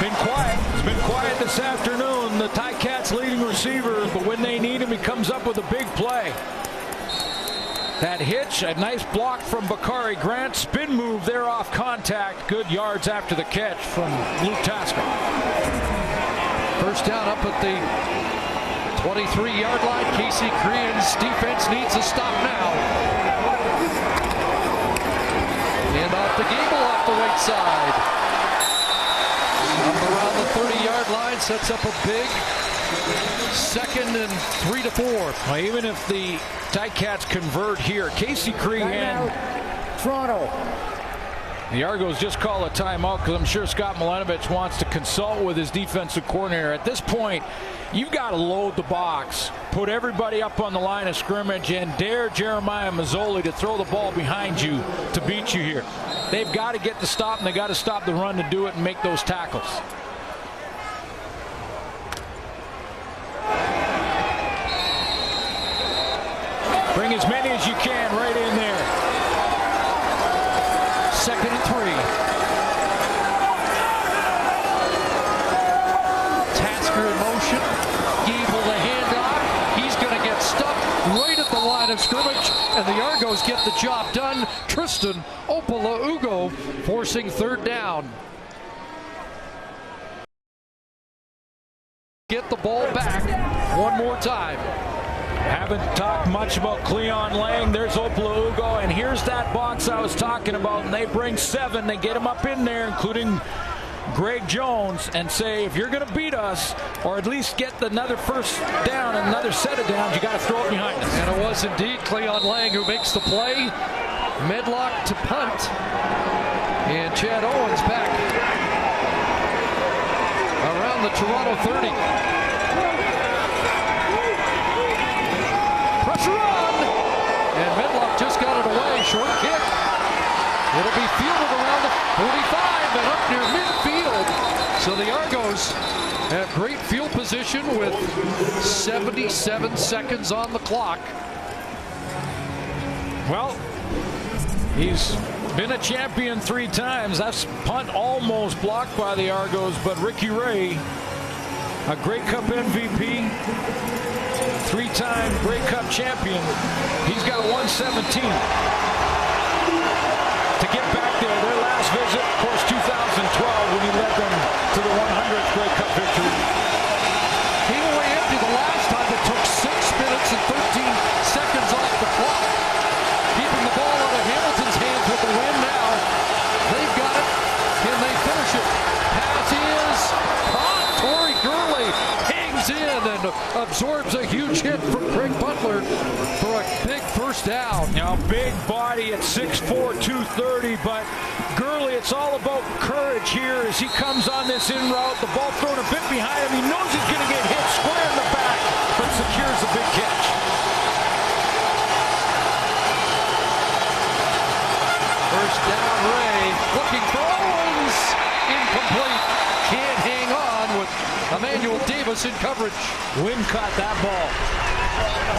Been quiet. It's been quiet this afternoon. The Ticats leading receiver, but when they need him, he comes up with a big play. That hitch, a nice block from Bakari Grant. Spin move there off contact. Good yards after the catch from Luke Tasker. First down up at the 23-yard line. Casey Crean's defense needs a stop now. And off the gable off the right side. Up around the 30-yard line, sets up a big 2nd and 3 to 4. Well, even if the Ticats convert here, Casey Crean. Toronto. The Argos just call a timeout because I'm sure Scott Milanovic wants to consult with his defensive coordinator. At this point, you've got to load the box, put everybody up on the line of scrimmage, and dare Jeremiah Mazzoli to throw the ball behind you to beat you here. They've got to get the stop, and they got to stop the run to do it and make those tackles. Bring as many as you can right in there. 2nd and 3. Tasker in motion. Gable the handoff. He's going to get stuck right at the line of scrimmage. and the Argos get the job done. Tristan Opala-Ugo forcing third down. Get the ball back one more time. Haven't talked much about Cleon Lang. There's Opala-Ugo, and here's that box I was talking about, and they bring 7. They get him up in there, including Greg Jones, and say, if you're going to beat us, or at least get another first down, another set of downs, you got to throw it behind us. And it was indeed Cleon Lang who makes the play. Medlock to punt, and Chad Owens back around the Toronto 30. Pressure on, and Medlock just got it away. Short kick. It'll be fielded around the 45 and up near midfield. So the Argos have great field position with 77 seconds on the clock. Well, he's been a champion 3 times. That's punt almost blocked by the Argos, but Ricky Ray, a Grey Cup MVP, 3-time Grey Cup champion, he's got a 117. To get back there, their last visit, of course, 2012, when he led them to the 100th Grey Cup victory. Came away empty the last time. It took 6 minutes and 13 seconds off the clock. Keeping the ball out of Hamilton's hands with the win now. They've got it. Can they finish it? Pass is caught. Torrey Gurley hangs in and absorbs a huge hit from Craig Butler for a big first down. Now, big body at 6'4", 230, but Gurley, it's all about courage here as he comes on this in route. The ball thrown a bit behind him. He knows he's going to get hit square in the back, but secures a big catch. First down, Ray looking for Owens. Incomplete. Can't hang on with Emmanuel Davis in coverage. Wynn caught that ball,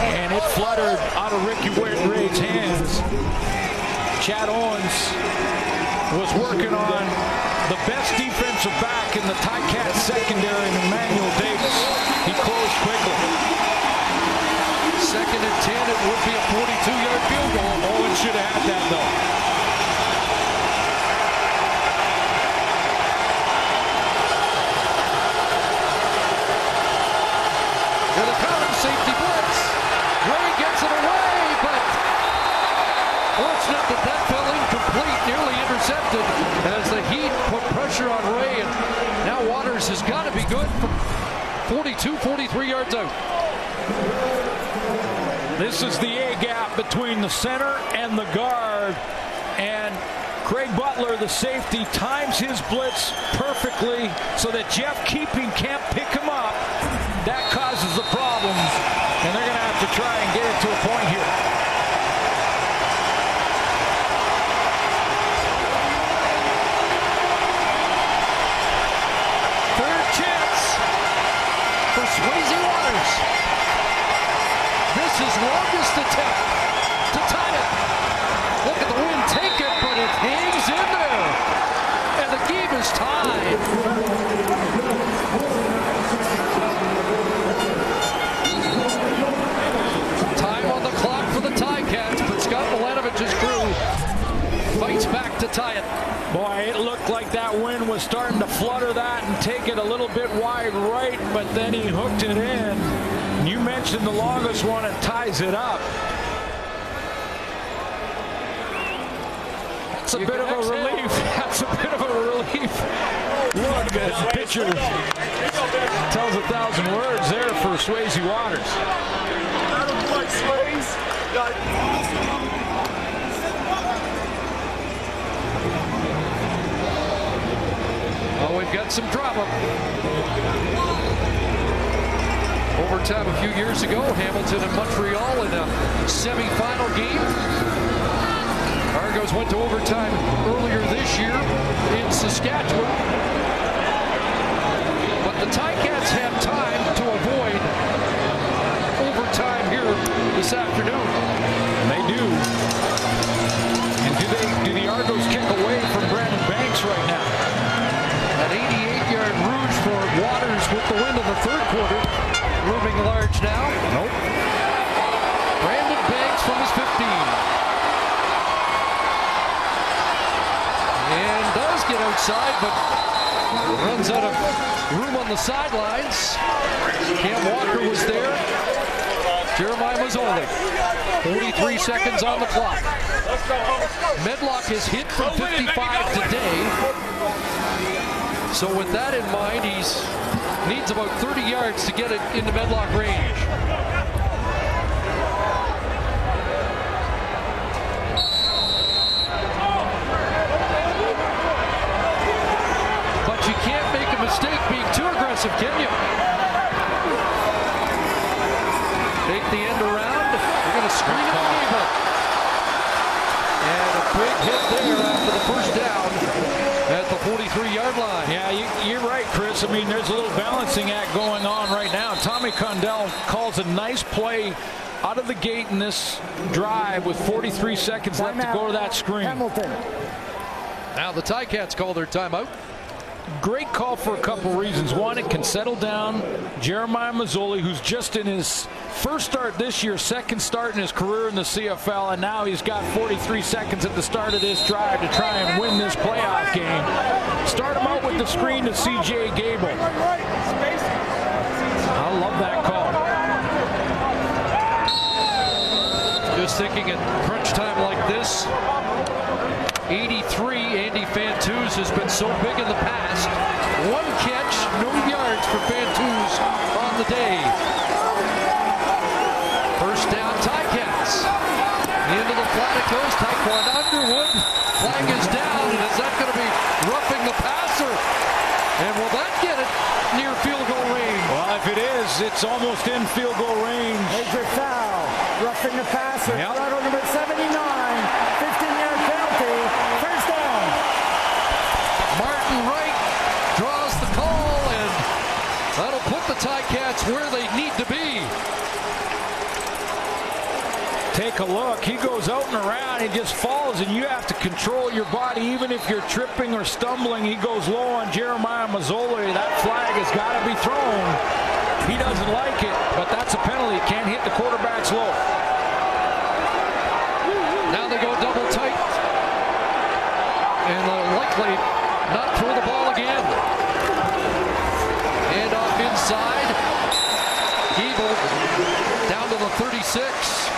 and it fluttered out of Ricky Ray's hands. Chad Owens was working on the best defensive back in the Ticats secondary, Emmanuel Davis. He closed quickly. 2nd and 10, it would be a 42-yard field goal. Owens should have had that, though. Here they come, safety blitz. Ray gets it away, but fortunate that fell incomplete, nearly intercepted as the Heat put pressure on Ray, and now Waters has got to be good from 42, 43 yards out. This is the A-gap between the center and the guard, and Craig Butler, the safety, times his blitz perfectly so that Jeff Keeping can't pick him up. That causes the problems, and they're going to have to try and get it to a point here. Third chance for Swayze Waters. This is longest attempt to tie it. Look at the wind take it, but it hangs in there. And the game is tied. Fights back to tie it. Boy, it looked like that wind was starting to flutter that and take it a little bit wide right, but then he hooked it in. You mentioned the longest one, it ties it up. That's a bit of a relief. That's a bit of a relief. Look, the pitcher tells 1,000 words there for Swayze Waters. Oh, we've got some drama. Overtime a few years ago, Hamilton and Montreal in a semifinal game. Argos went to overtime earlier this year in Saskatchewan. But the Ticats have time to avoid overtime here this afternoon. They do. And do the Argos kick away from Brandon Banks right now? An 88-yard Rouge for Waters with the win in the third quarter. Looming large now. Nope. Brandon Banks from his 15. side, but runs out of room on the sidelines. Cam Walker was there. Jeremiah Mazzoli. 43 seconds on the clock. Medlock has hit from 55 today. So with that in mind, he needs about 30 yards to get it into Medlock range. But you can't make a mistake being too aggressive, can you? Take the end around. They're going to screen it on Gable. And a big hit there after the first down at the 43-yard line. Yeah, you're right, Chris. I mean, there's a little balancing act going on right now. Tommy Condell calls a nice play out of the gate in this drive with 43 seconds left to go to that screen. Hamilton. Now the Ticats call their timeout. Great call for a couple reasons. One, it can settle down Jeremiah Mazzoli, who's just in his first start this year, second start in his career in the CFL, and now he's got 43 seconds at the start of this drive to try and win this playoff game. Start him out with the screen to C.J. Gable. I love that call. Just thinking at crunch time like this, 83, Andy Fantuz has been so big in the past. One catch, no yards for Fantuz on the day. First down, Ticats. Into the flat it goes. Tyquan Underwood. Flag is down. And is that going to be roughing the passer? And will that get it near field goal range? Well, if it is, it's almost in field goal range. Major foul. Roughing the passer. Yep. Toronto number 79. 15-yard penalty. First down. Martin Wright draws the call, and that'll put the Ticats where they need to be. Take a look. He goes out and around. He just falls, and you have to control your body. Even if you're tripping or stumbling, he goes low on Jeremiah Mazzoli. That flag has got to be thrown. He doesn't like it, but that's a penalty. Can't hit the quarterbacks low. Now they go double tight. And they'll likely not throw the ball again. And off inside. Gable down to the 36.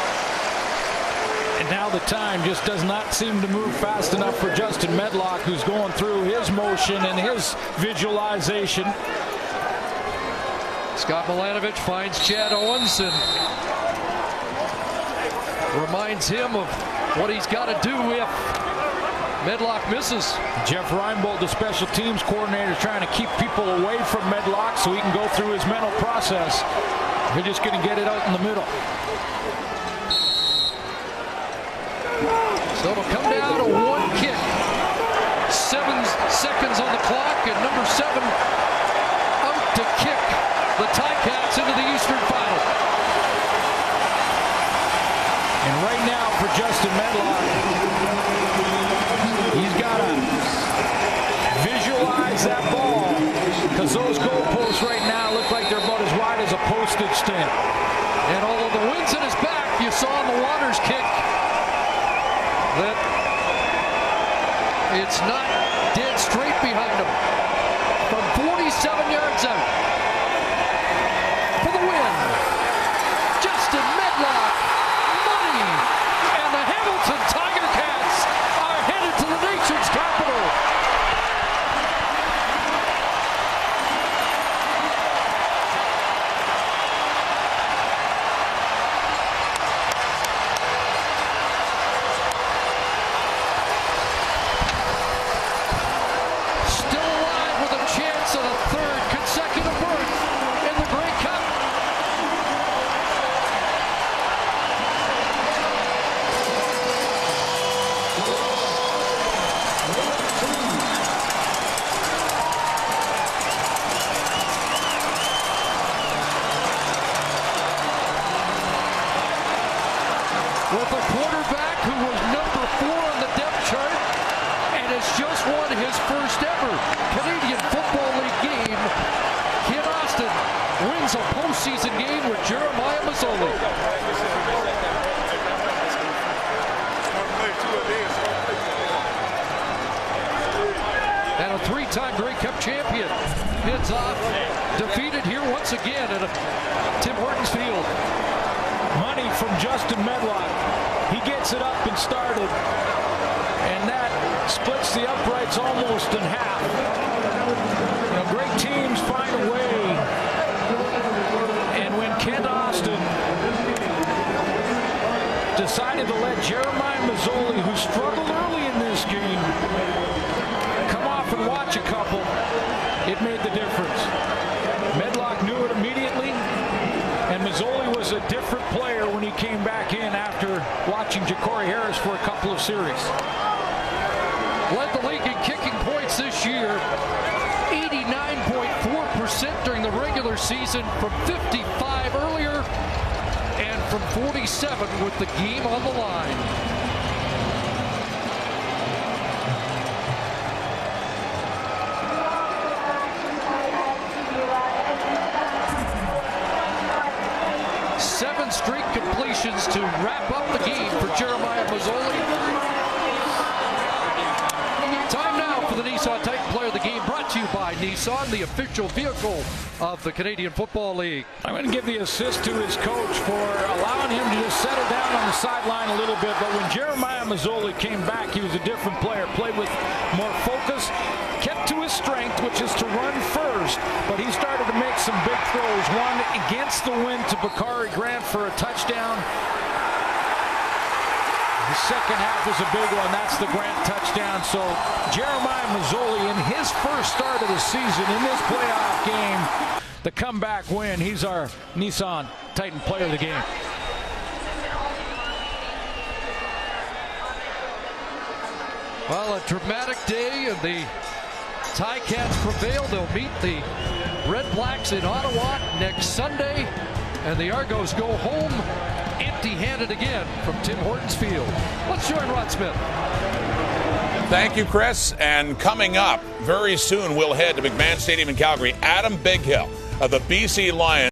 And now the time just does not seem to move fast enough for Justin Medlock, who's going through his motion and his visualization. Scott Milanovich finds Chad Owens and reminds him of what he's got to do if Medlock misses. Jeff Reinbold, the special teams coordinator, trying to keep people away from Medlock so he can go through his mental process. They're just going to get it out in the middle. So it'll come down to one kick. 7 seconds on the clock, and number 7 out to kick the Ticats into the Eastern Final. And right now for Justin Medlock, he's got to visualize that ball, because those goalposts right now look like they're about as wide as a postage stamp. And although the wind's in his back, you saw in the Waters kick that it's not dead straight behind him. From 47 yards out. For the win, Justin Medlock, money, and the Hamilton Tiger Cats are headed to the nation's capital. With a quarterback who was number 4 on the depth chart and has just won his first ever Canadian Football League game, Kid Austin wins a postseason game with Jeremiah Mazzoli. And a three-time Grey Cup champion. Heads off, defeated here once again at Tim Hortons Field. Money from Justin Medlock. He gets it up and started, and that splits the uprights almost in half. You know, great teams find a way, and when Kent Austin decided to let Jeremiah Mazzoli, who struggled early in this game, come off and watch a couple, it made the difference. Medlock knew it immediately, and Mazzoli was a different player when he came back in after watching Ja'Cory Harris for a couple of series. Led the league in kicking points this year, 89.4% during the regular season, from 55 earlier, and from 47 with the game on the line. Seven straight completions to wrap up the game for Jeremiah Mazzoli. Time now for the Nissan Titan Player of the Game, brought to you by Nissan, the official vehicle of the Canadian Football League. I'm going to give the assist to his coach for allowing him to just settle down on the sideline a little bit. But when Jeremiah Mazzoli came back, he was a different player. Played with more focus, kept to his strength, which is to run first. But he started to make some big throws. One against the wind to Bakari Grant for a touchdown. The second half was a big one. That's the Grant touchdown. So Jeremiah Mazzoli, in his first start of the season, in this playoff game, the comeback win. He's our Nissan Titan Player of the Game. Well, a dramatic day, and the Ticats prevail. They'll meet the Red Blacks in Ottawa next Sunday, and the Argos go home empty-handed again from Tim Hortons Field. Let's join Rod Smith. Thank you, Chris. And coming up very soon, we'll head to McMahon Stadium in Calgary. Adam Bighill of the BC Lions.